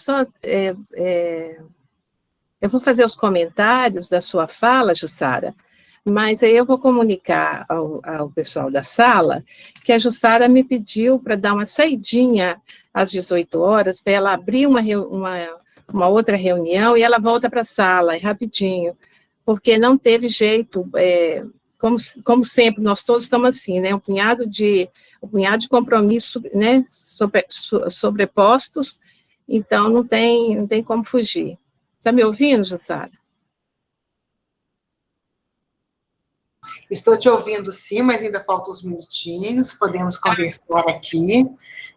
fazer os comentários da sua fala, Jussara, mas aí eu vou comunicar ao pessoal da sala que a Jussara me pediu para dar uma saidinha às 18 horas, para ela abrir uma outra reunião, e ela volta para a sala, rapidinho, porque não teve jeito, como sempre, nós todos estamos assim, né, um punhado de compromissos, né, sobrepostos, então não tem como fugir. Está me ouvindo, Jussara? Estou te ouvindo, sim, mas ainda faltam uns minutinhos, podemos conversar aqui,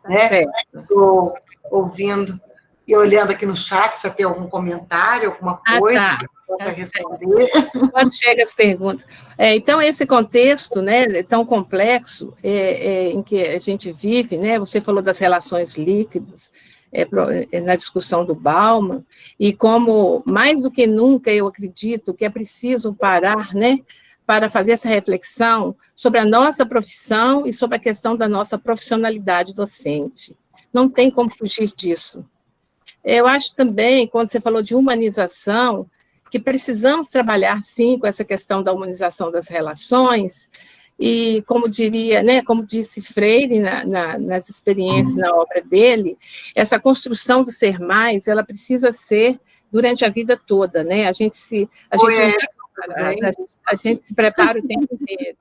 né? Estou ouvindo e olhando aqui no chat, se tem algum comentário, alguma coisa para responder. Quando chegam as perguntas. Então, esse contexto, né, tão complexo, em que a gente vive, né, você falou das relações líquidas, na discussão do Bauman, e como, mais do que nunca, eu acredito que é preciso parar, né, para fazer essa reflexão sobre a nossa profissão e sobre a questão da nossa profissionalidade docente. Não tem como fugir disso. Eu acho também, quando você falou de humanização, que precisamos trabalhar, sim, com essa questão da humanização das relações, e como diria, né, como disse Freire nas experiências, na obra dele, essa construção do ser mais, ela precisa ser durante a vida toda, né? A gente se prepara o tempo inteiro.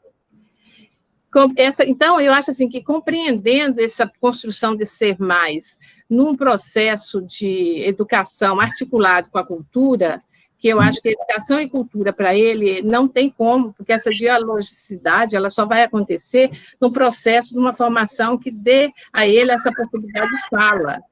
Então, eu acho assim que compreendendo essa construção de ser mais num processo de educação articulado com a cultura, que eu acho que educação e cultura, para ele, não tem como, porque essa dialogicidade ela só vai acontecer no processo de uma formação que dê a ele essa possibilidade de fala.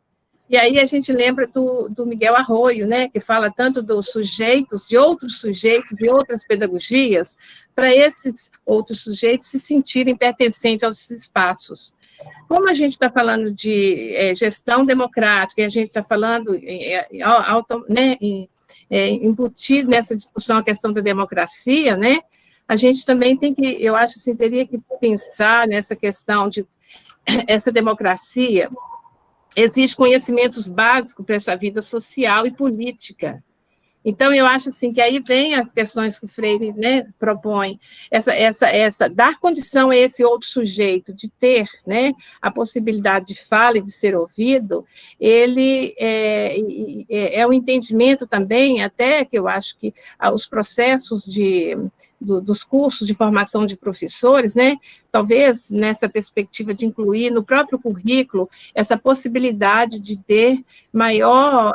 E aí a gente lembra do Miguel Arroyo, né, que fala tanto dos sujeitos, de outros sujeitos e outras pedagogias, para esses outros sujeitos se sentirem pertencentes aos espaços. Como a gente está falando de gestão democrática, e a gente está falando embutir nessa discussão a questão da democracia, né? A gente também tem que, eu acho assim, teria que pensar nessa questão de essa democracia. Existem conhecimentos básicos para essa vida social e política. Então, eu acho assim que aí vem as questões que o Freire, né, propõe, dar condição a esse outro sujeito de ter, né, a possibilidade de fala e de ser ouvido, ele é um entendimento também, até que eu acho que os processos dos cursos de formação de professores, né, talvez nessa perspectiva de incluir no próprio currículo essa possibilidade de ter maior...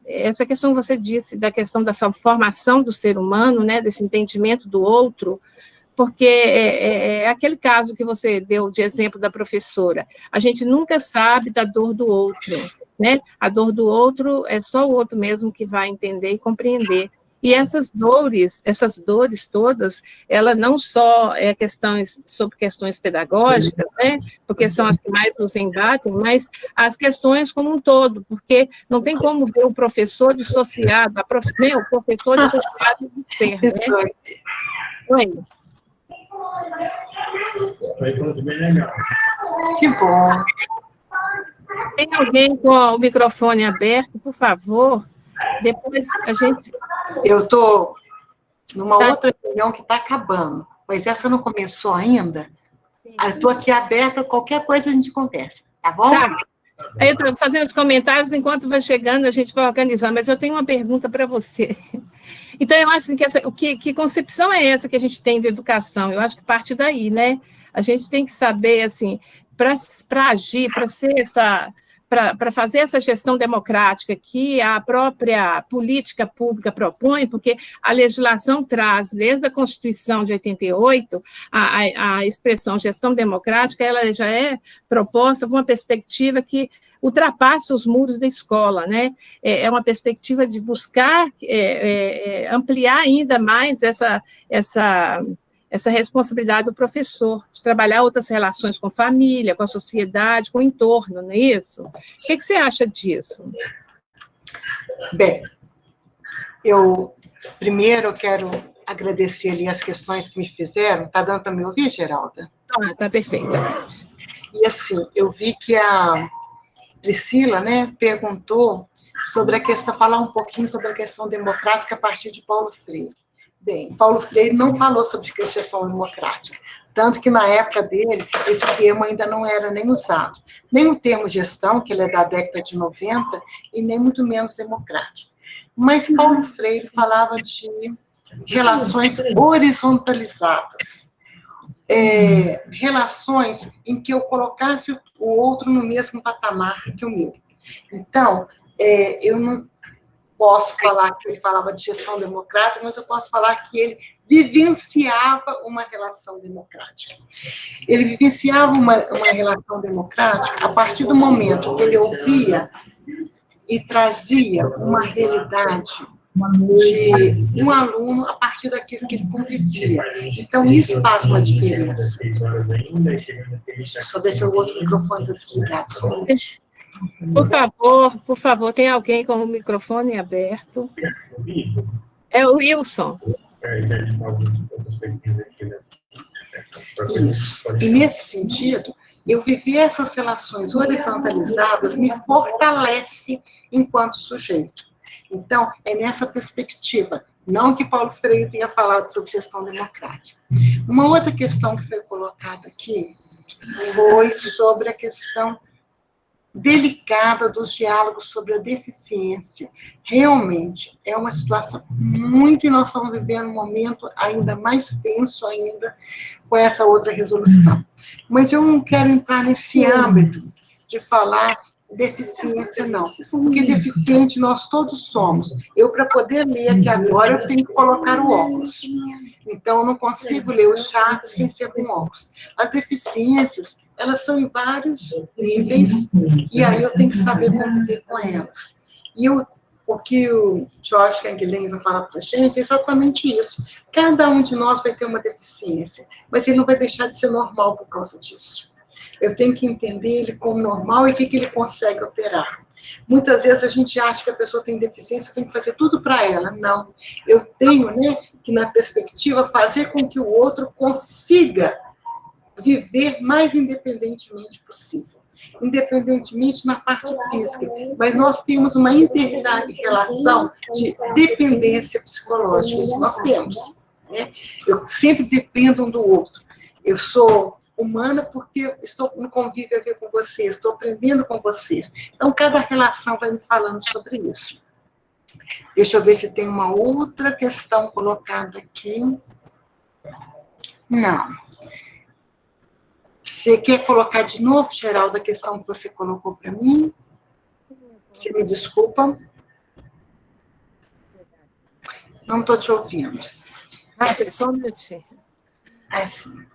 essa questão que você disse, da questão da formação do ser humano, né, desse entendimento do outro, porque é aquele caso que você deu de exemplo da professora, a gente nunca sabe da dor do outro, né, a dor do outro é só o outro mesmo que vai entender e compreender. E essas dores todas, ela não só é sobre questões pedagógicas, né, porque são as que mais nos embatem, mas as questões como um todo, porque não tem como ver o professor dissociado, o professor dissociado do ser, né? Oi. Que bom. Tem alguém com o microfone aberto, por favor? Depois a gente... Eu estou numa outra reunião que está acabando, mas essa não começou ainda. Eu estou aqui aberta, qualquer coisa a gente conversa, tá bom? Tá. Aí eu estou fazendo os comentários, enquanto vai chegando, a gente vai organizando, mas eu tenho uma pergunta para você. Então, eu acho que concepção é essa que a gente tem de educação? Eu acho que parte daí, né? A gente tem que saber, assim, para agir, para ser para fazer essa gestão democrática que a própria política pública propõe, porque a legislação traz, desde a Constituição de 88, a expressão gestão democrática, ela já é proposta com uma perspectiva que ultrapassa os muros da escola, né? É uma perspectiva de buscar ampliar ainda mais essa responsabilidade do professor, de trabalhar outras relações com a família, com a sociedade, com o entorno, não é isso? O que você acha disso? Bem, primeiro quero agradecer ali as questões que me fizeram. Está dando para me ouvir, Geralda? Está perfeita. E assim, eu vi que a Priscila, né, perguntou sobre a questão, falar um pouquinho sobre a questão democrática a partir de Paulo Freire. Bem, Paulo Freire não falou sobre gestão democrática, tanto que na época dele, esse termo ainda não era nem usado. Nem o termo gestão, que ele é da década de 90, e nem muito menos democrático. Mas Paulo Freire falava de relações horizontalizadas, relações em que eu colocasse o outro no mesmo patamar que o meu. Então, eu não posso falar que ele falava de gestão democrática, mas eu posso falar que ele vivenciava uma relação democrática. Ele vivenciava uma relação democrática a partir do momento que ele ouvia e trazia uma realidade de um aluno a partir daquilo que ele convivia. Então, isso faz uma diferença. Deixa eu ver se o outro microfone está desligado. Só um minuto. Por favor, tem alguém com o microfone aberto? É o Wilson. Isso. E nesse sentido, Eu viver essas relações horizontalizadas me fortalece enquanto sujeito. Então, é nessa perspectiva, não que Paulo Freire tenha falado sobre gestão democrática. Uma outra questão que foi colocada aqui foi sobre a questão delicada dos diálogos sobre a deficiência. Realmente, é uma situação muito, e nós estamos vivendo um momento ainda mais tenso ainda com essa outra resolução. Mas eu não quero entrar nesse âmbito de falar deficiência, não. Porque deficiente nós todos somos. Eu, para poder ler aqui agora, eu tenho que colocar o óculos. Então, eu não consigo ler o chat sem ser com óculos. As deficiências, elas são em vários níveis, e aí eu tenho que saber conviver com elas. E o que o Jorge Canguilhem vai falar para a gente é exatamente isso. Cada um de nós vai ter uma deficiência, mas ele não vai deixar de ser normal por causa disso. Eu tenho que entender ele como normal e o que ele consegue operar. Muitas vezes a gente acha que a pessoa tem deficiência, eu tenho que fazer tudo para ela. Não. Eu tenho, que na perspectiva, fazer com que o outro consiga viver mais independentemente possível. Independentemente na parte física, mas nós temos uma inter-relação de dependência psicológica, isso nós temos. Eu sempre dependo um do outro. Eu sou humana porque estou no convívio aqui com vocês, estou aprendendo com vocês. Então, cada relação vai me falando sobre isso. Deixa eu ver se tem uma outra questão colocada aqui. Não. Você quer colocar de novo, Geraldo, a questão que você colocou para mim? Você me desculpa? Não estou te ouvindo. Só um minutinho. Sim.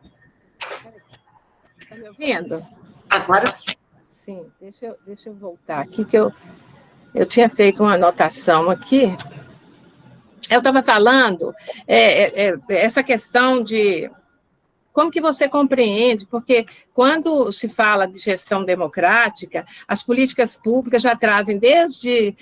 Está me ouvindo? Agora sim. Sim, deixa eu voltar aqui, que eu tinha feito uma anotação aqui. Eu estava falando essa questão de como que você compreende, porque quando se fala de gestão democrática, as políticas públicas já trazem desde...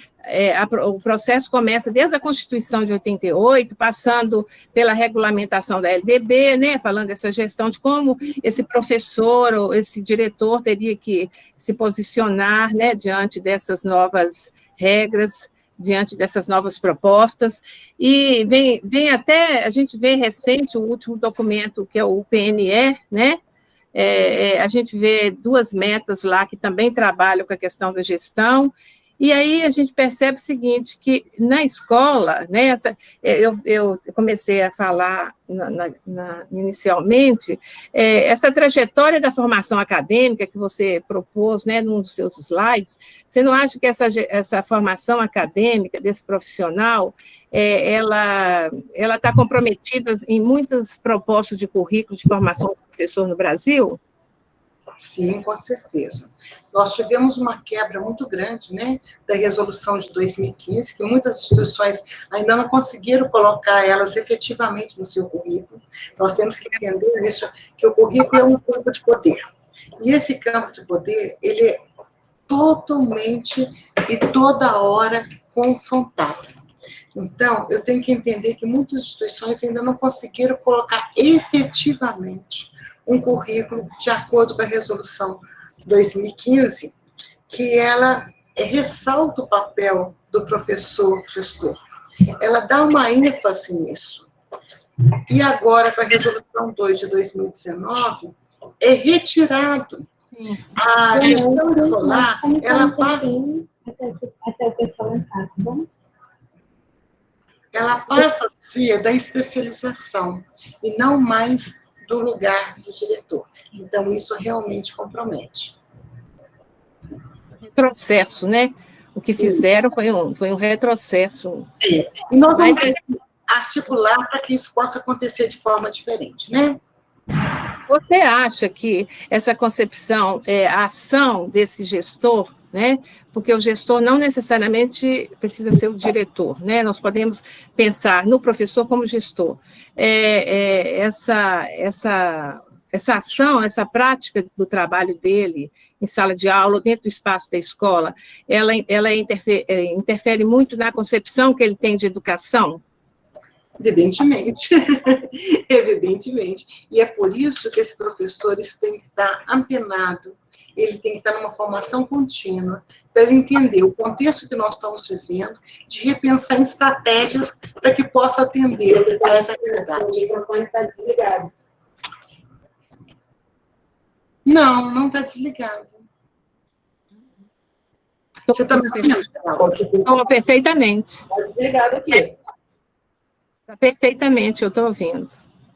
o processo começa desde a Constituição de 88, passando pela regulamentação da LDB, falando dessa gestão de como esse professor ou esse diretor teria que se posicionar, diante dessas novas regras, diante dessas novas propostas, e vem até, a gente vê recente, o último documento, que é o PNE, a gente vê 2 metas lá que também trabalham com a questão da gestão, e aí a gente percebe o seguinte, que na escola, eu comecei a falar inicialmente, essa trajetória da formação acadêmica que você propôs, num dos seus slides, você não acha que essa formação acadêmica desse profissional, ela está comprometida em muitas propostas de currículo de formação do professor no Brasil? Sim, com certeza. Nós tivemos uma quebra muito grande, da resolução de 2015, que muitas instituições ainda não conseguiram colocar elas efetivamente no seu currículo. Nós temos que entender isso, que o currículo é um campo de poder. E esse campo de poder, ele é totalmente e toda hora confrontado. Então, eu tenho que entender que muitas instituições ainda não conseguiram colocar efetivamente um currículo de acordo com a resolução 2015, que ela ressalta o papel do professor gestor. Ela dá uma ênfase nisso. E agora, com a resolução 2 de 2019, é retirado. A gestão escolar, ela passa... Até o pessoal entrar, tá bom? Ela passa a ser da especialização, e não mais do lugar do diretor. Então, isso realmente compromete. Retrocesso, O que fizeram foi um retrocesso. E nós vamos articular para que isso possa acontecer de forma diferente, Você acha que essa concepção, a ação desse gestor, porque o gestor não necessariamente precisa ser o diretor, nós podemos pensar no professor como gestor. Essa ação, essa prática do trabalho dele em sala de aula, dentro do espaço da escola, ela interfere muito na concepção que ele tem de educação? Evidentemente, evidentemente. E é por isso que esse professor tem que estar antenado, ele tem que estar numa formação contínua, para ele entender o contexto que nós estamos vivendo, de repensar em estratégias para que possa atender a essa realidade. O microfone está desligado. Não está desligado. Você está me ouvindo, Geraldo? Estou perfeitamente. Está desligado aqui. Está perfeitamente, eu estou ouvindo.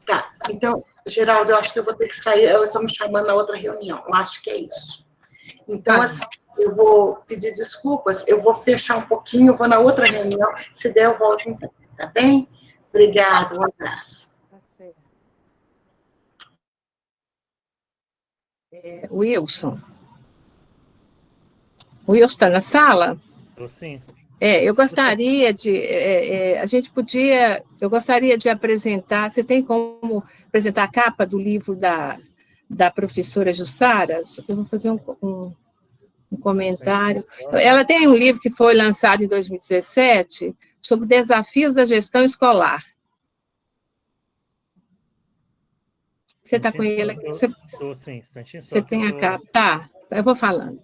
Tá, então, Geraldo, eu acho que eu vou ter que sair, eu estou me chamando na outra reunião, eu acho que é isso. Então, assim, eu vou pedir desculpas, eu vou fechar um pouquinho, eu vou na outra reunião, se der eu volto então, tá bem? Obrigada, um abraço. Wilson. O Wilson está na sala? Sim. Eu gostaria de, eu gostaria de apresentar, você tem como apresentar a capa do livro da professora Jussara? Eu vou fazer um comentário. Ela tem um livro que foi lançado em 2017, sobre desafios da gestão escolar. Você está com ele aqui? Estou, sim, instantinho só. Você tem a capa? Tá, eu vou falando.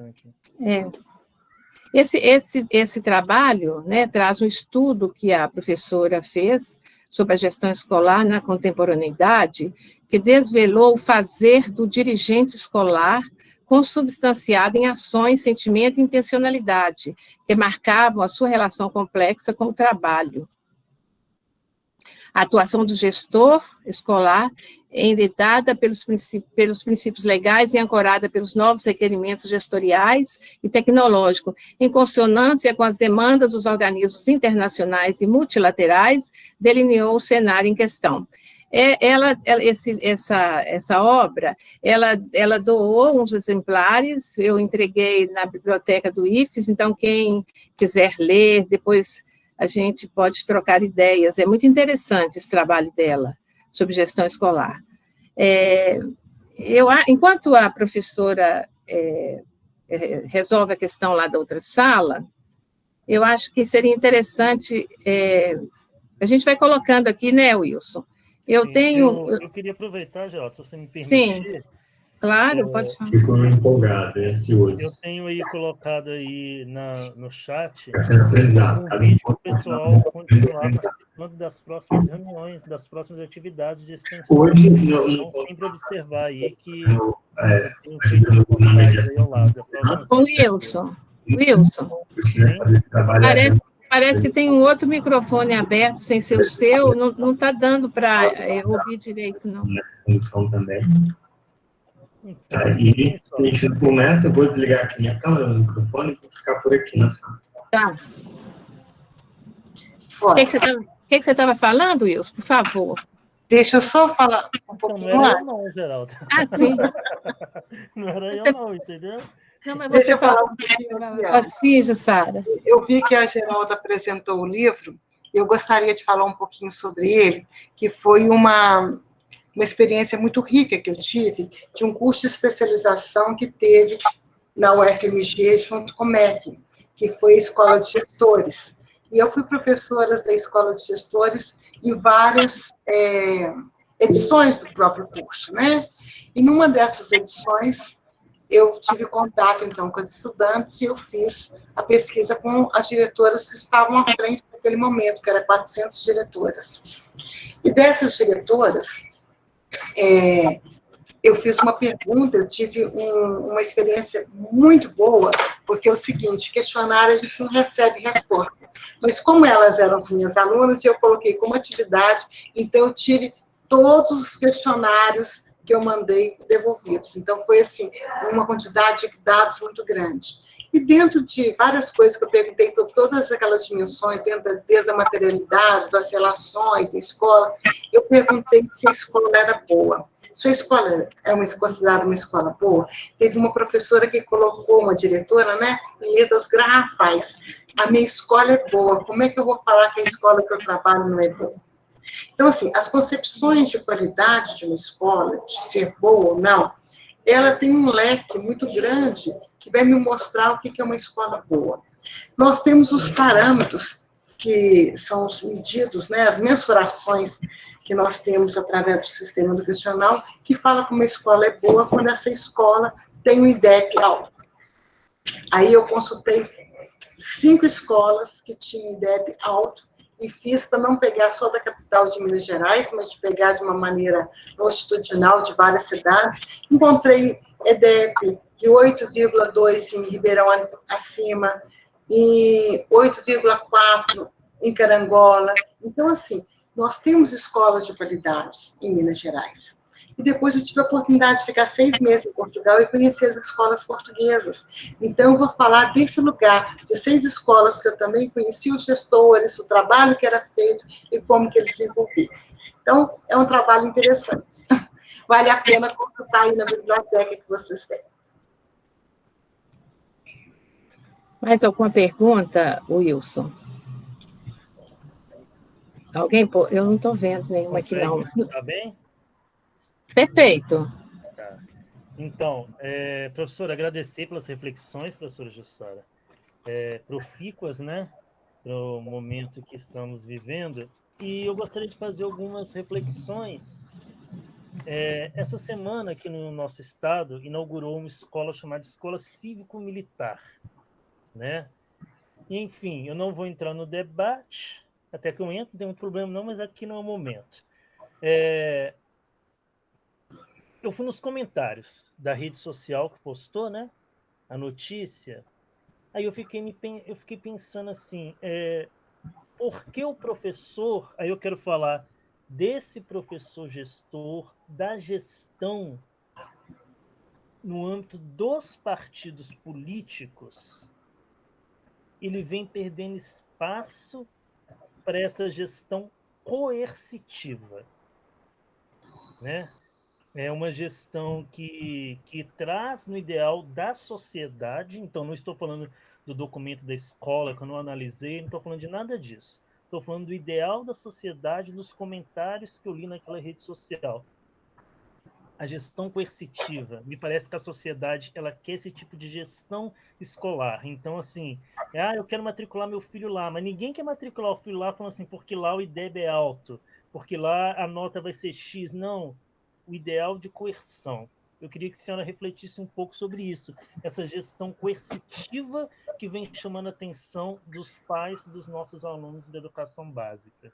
Aqui. Esse trabalho, né, traz um estudo que a professora fez sobre a gestão escolar na contemporaneidade, que desvelou o fazer do dirigente escolar consubstanciado em ações, sentimento e intencionalidade, que marcavam a sua relação complexa com o trabalho. A atuação do gestor escolar é endereçada pelos princípios legais e ancorada pelos novos requerimentos gestoriais e tecnológicos, em consonância com as demandas dos organismos internacionais e multilaterais, delineou o cenário em questão. Essa obra, ela doou uns exemplares, eu entreguei na biblioteca do IFES, então quem quiser ler, depois a gente pode trocar ideias. É muito interessante esse trabalho dela, sobre gestão escolar. Enquanto a professora resolve a questão lá da outra sala, eu acho que seria interessante, a gente vai colocando aqui, né, Wilson? Eu queria aproveitar, Geraldo, se você me permitir. Sim, claro, pode falar. Ficou empolgado, ansioso. Eu tenho aí colocado aí no chat um vídeo para o pessoal continuar participando das próximas reuniões, das próximas atividades de extensão. Hoje, então, sempre observar aí que tem um vídeo aí ao lado. Ô, Wilson, parece que tem um outro microfone aberto, sem ser o seu, não está dando para ouvir direito, não. Nessa condição também. E a gente começa, eu vou desligar aqui minha câmera, o microfone, e vou ficar por aqui na sala. Tá. O que você estava falando, Wilson, por favor? Deixa eu só falar um pouquinho Não era mais. eu não, Geraldo. Sim. Não era eu não, entendeu? Não, mas Deixa você eu falar um pouquinho. Sim, Jussara. Eu vi que a Geralda apresentou o livro, e eu gostaria de falar um pouquinho sobre ele, que foi uma experiência muito rica que eu tive, de um curso de especialização que teve na UFMG, junto com o MEC, que foi a Escola de Gestores. E eu fui professora da Escola de Gestores em várias edições do próprio curso, né? E numa dessas edições, eu tive contato, então, com os estudantes e eu fiz a pesquisa com as diretoras que estavam à frente naquele momento, que eram 400 diretoras. E dessas diretoras, eu fiz uma pergunta, eu tive uma experiência muito boa, porque é o seguinte, questionário a gente não recebe resposta, mas como elas eram as minhas alunas, eu coloquei como atividade, então eu tive todos os questionários que eu mandei devolvidos. Então, foi, assim, uma quantidade de dados muito grande. E dentro de várias coisas que eu perguntei, todas aquelas dimensões, desde a materialidade, das relações, da escola, eu perguntei se a escola era boa. Se a escola é considerada uma escola boa, teve uma professora que colocou, uma diretora, né, em letras garrafais, a minha escola é boa, como é que eu vou falar que a escola que eu trabalho não é boa? Então, assim, as concepções de qualidade de uma escola, de ser boa ou não, ela tem um leque muito grande que vai me mostrar o que é uma escola boa. Nós temos os parâmetros que são os medidos, né, as mensurações que nós temos através do sistema educacional, que fala que uma escola é boa quando essa escola tem um IDEB alto. Aí eu consultei 5 escolas que tinham IDEB alto e fiz para não pegar só da capital de Minas Gerais, mas de pegar de uma maneira longitudinal de várias cidades. Encontrei IDEB de 8,2 em Ribeirão Acima, e 8,4 em Carangola. Então, assim, nós temos escolas de qualidade em Minas Gerais. E depois eu tive a oportunidade de ficar 6 meses em Portugal e conhecer as escolas portuguesas. Então, eu vou falar desse lugar, de 6 escolas que eu também conheci os gestores, o trabalho que era feito e como que eles se envolviam. Então, é um trabalho interessante. Vale a pena consultar aí na biblioteca que vocês têm. Mais alguma pergunta, Wilson? Alguém? Eu não estou vendo nenhuma aqui, não. Está bem? Perfeito. Tá. Então, professora, agradecer pelas reflexões, professora Jussara, profícuas, né, para o momento que estamos vivendo, e eu gostaria de fazer algumas reflexões. Essa semana, aqui no nosso estado, inaugurou uma escola chamada Escola Cívico-Militar, né? E, enfim, eu não vou entrar no debate, até que eu entro, não tem muito problema não, mas aqui não é o momento. Eu fui nos comentários da rede social que postou, né, a notícia, aí eu fiquei pensando assim, por que o professor, aí eu quero falar desse professor gestor, da gestão no âmbito dos partidos políticos, ele vem perdendo espaço para essa gestão coercitiva, né? É uma gestão que traz no ideal da sociedade, então não estou falando do documento da escola, que eu não analisei, não estou falando de nada disso. Estou falando do ideal da sociedade nos comentários que eu li naquela rede social. A gestão coercitiva. Me parece que a sociedade ela quer esse tipo de gestão escolar. Então, assim, eu quero matricular meu filho lá, mas ninguém quer matricular o filho lá falando assim, porque lá o IDEB é alto, porque lá a nota vai ser X. Não, o ideal de coerção. Eu queria que a senhora refletisse um pouco sobre isso, essa gestão coercitiva que vem chamando a atenção dos pais dos nossos alunos da educação básica.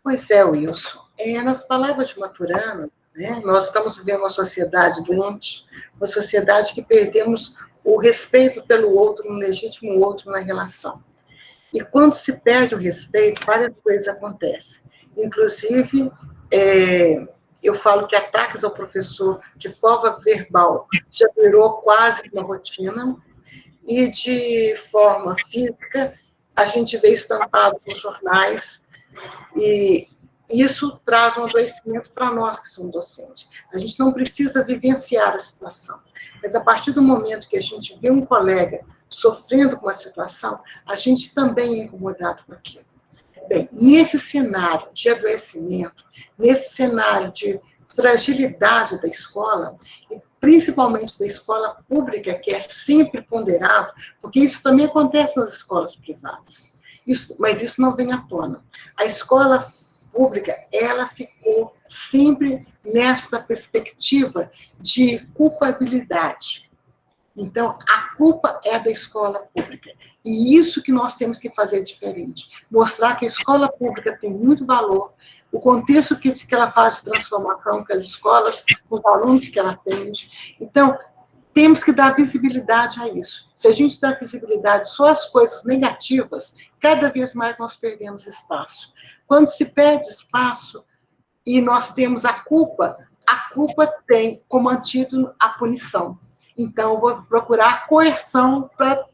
Pois é, Wilson. Nas palavras de Maturana, né, nós estamos vivendo uma sociedade doente, uma sociedade que perdemos o respeito pelo outro, no legítimo outro na relação. E quando se perde o respeito, várias coisas acontecem. Inclusive, eu falo que ataques ao professor de forma verbal já virou quase uma rotina, e de forma física, a gente vê estampado nos jornais, e isso traz um adoecimento para nós que somos docentes. A gente não precisa vivenciar a situação, mas a partir do momento que a gente vê um colega sofrendo com uma situação, a gente também é incomodado com aquilo. Bem, nesse cenário de adoecimento, nesse cenário de fragilidade da escola, e principalmente da escola pública, que é sempre ponderado, porque isso também acontece nas escolas privadas, mas isso não vem à tona. A escola pública, ela ficou sempre nessa perspectiva de culpabilidade. Então, a culpa é da escola pública. E isso que nós temos que fazer diferente. Mostrar que a escola pública tem muito valor, o contexto que ela faz de transformação com as escolas, com os alunos que ela atende. Então, temos que dar visibilidade a isso. Se a gente dá visibilidade só às coisas negativas, cada vez mais nós perdemos espaço. Quando se perde espaço e nós temos a culpa tem como antídoto a punição. Então, eu vou procurar coerção para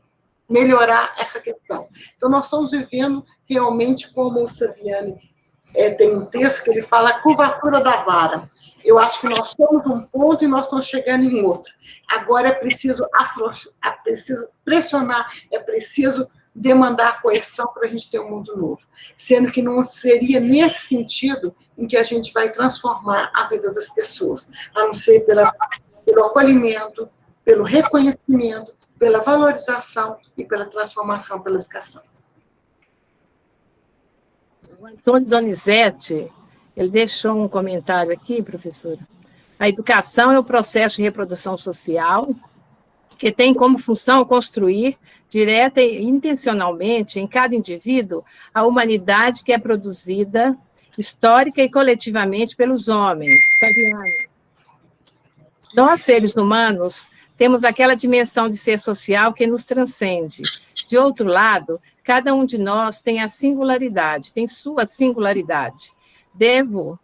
melhorar essa questão. Então, nós estamos vivendo realmente como o Saviani tem um texto que ele fala a curvatura da vara. Eu acho que nós estamos num ponto e nós estamos chegando em outro. Agora é preciso pressionar, é preciso demandar coerção para a gente ter um mundo novo. Sendo que não seria nesse sentido em que a gente vai transformar a vida das pessoas, a não ser pelo acolhimento, pelo reconhecimento, pela valorização e pela transformação pela educação. O Antônio Donizete, ele deixou um comentário aqui, professora. A educação é o processo de reprodução social que tem como função construir, direta e intencionalmente, em cada indivíduo, a humanidade que é produzida histórica e coletivamente pelos homens. Nós, seres humanos, temos aquela dimensão de ser social que nos transcende. De outro lado, cada um de nós tem a singularidade, tem sua singularidade. Devo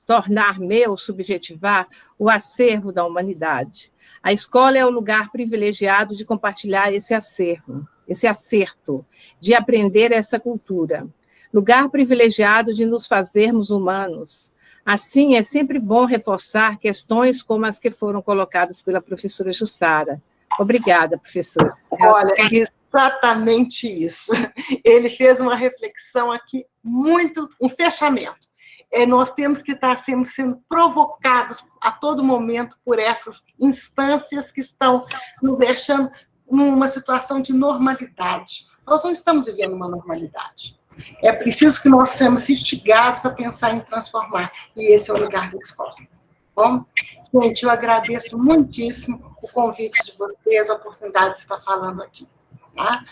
tornar meu, subjetivar, o acervo da humanidade. A escola é o lugar privilegiado de compartilhar esse acervo, esse acerto, de aprender essa cultura. Lugar privilegiado de nos fazermos humanos. Assim, é sempre bom reforçar questões como as que foram colocadas pela professora Jussara. Obrigada, professora. Olha, exatamente isso. Ele fez uma reflexão aqui, um fechamento. Nós temos que estar sempre sendo provocados a todo momento por essas instâncias que estão nos deixando numa situação de normalidade. Nós não estamos vivendo uma normalidade. É preciso que nós sejamos instigados a pensar em transformar, e esse é o lugar da escola. Bom, gente, eu agradeço muitíssimo o convite de vocês, a oportunidade de estar falando aqui. Tá?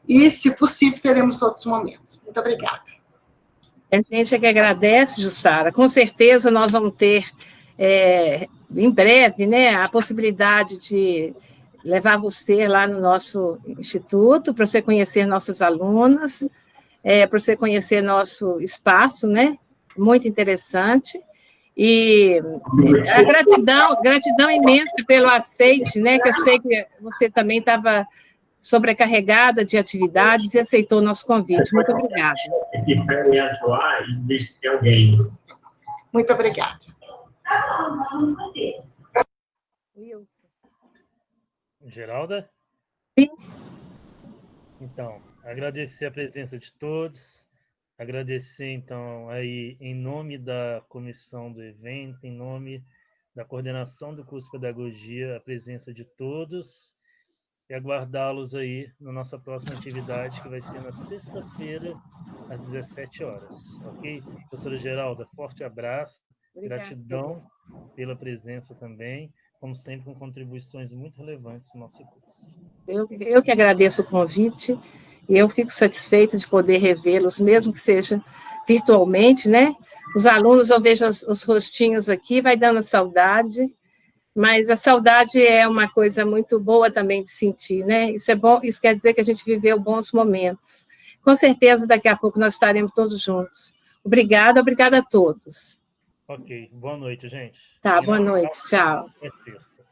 E, se possível, teremos outros momentos. Muito obrigada. A gente é que agradece, Jussara. Com certeza nós vamos ter, em breve, né, a possibilidade de levar você lá no nosso instituto, para você conhecer nossas alunas, para você conhecer nosso espaço, né? Muito interessante. E a gratidão imensa pelo aceite, né? Que eu sei que você também estava sobrecarregada de atividades e aceitou o nosso convite. Muito obrigada. Muito obrigada. Geralda? Sim. Então, agradecer a presença de todos, agradecer, então, aí, em nome da comissão do evento, em nome da coordenação do curso de Pedagogia, a presença de todos, e aguardá-los aí na nossa próxima atividade, que vai ser na sexta-feira, às 17 horas. Ok? Professora Geralda, forte abraço, obrigada. Gratidão pela presença também, como sempre, com contribuições muito relevantes no nosso curso. Eu que agradeço o convite, e eu fico satisfeita de poder revê-los, mesmo que seja virtualmente, né? Os alunos, eu vejo os rostinhos aqui, vai dando saudade, mas a saudade é uma coisa muito boa também de sentir, né? Isso é bom, isso quer dizer que a gente viveu bons momentos. Com certeza, daqui a pouco nós estaremos todos juntos. Obrigada a todos. Ok, boa noite, gente. Tá, boa noite, tchau. É sexta.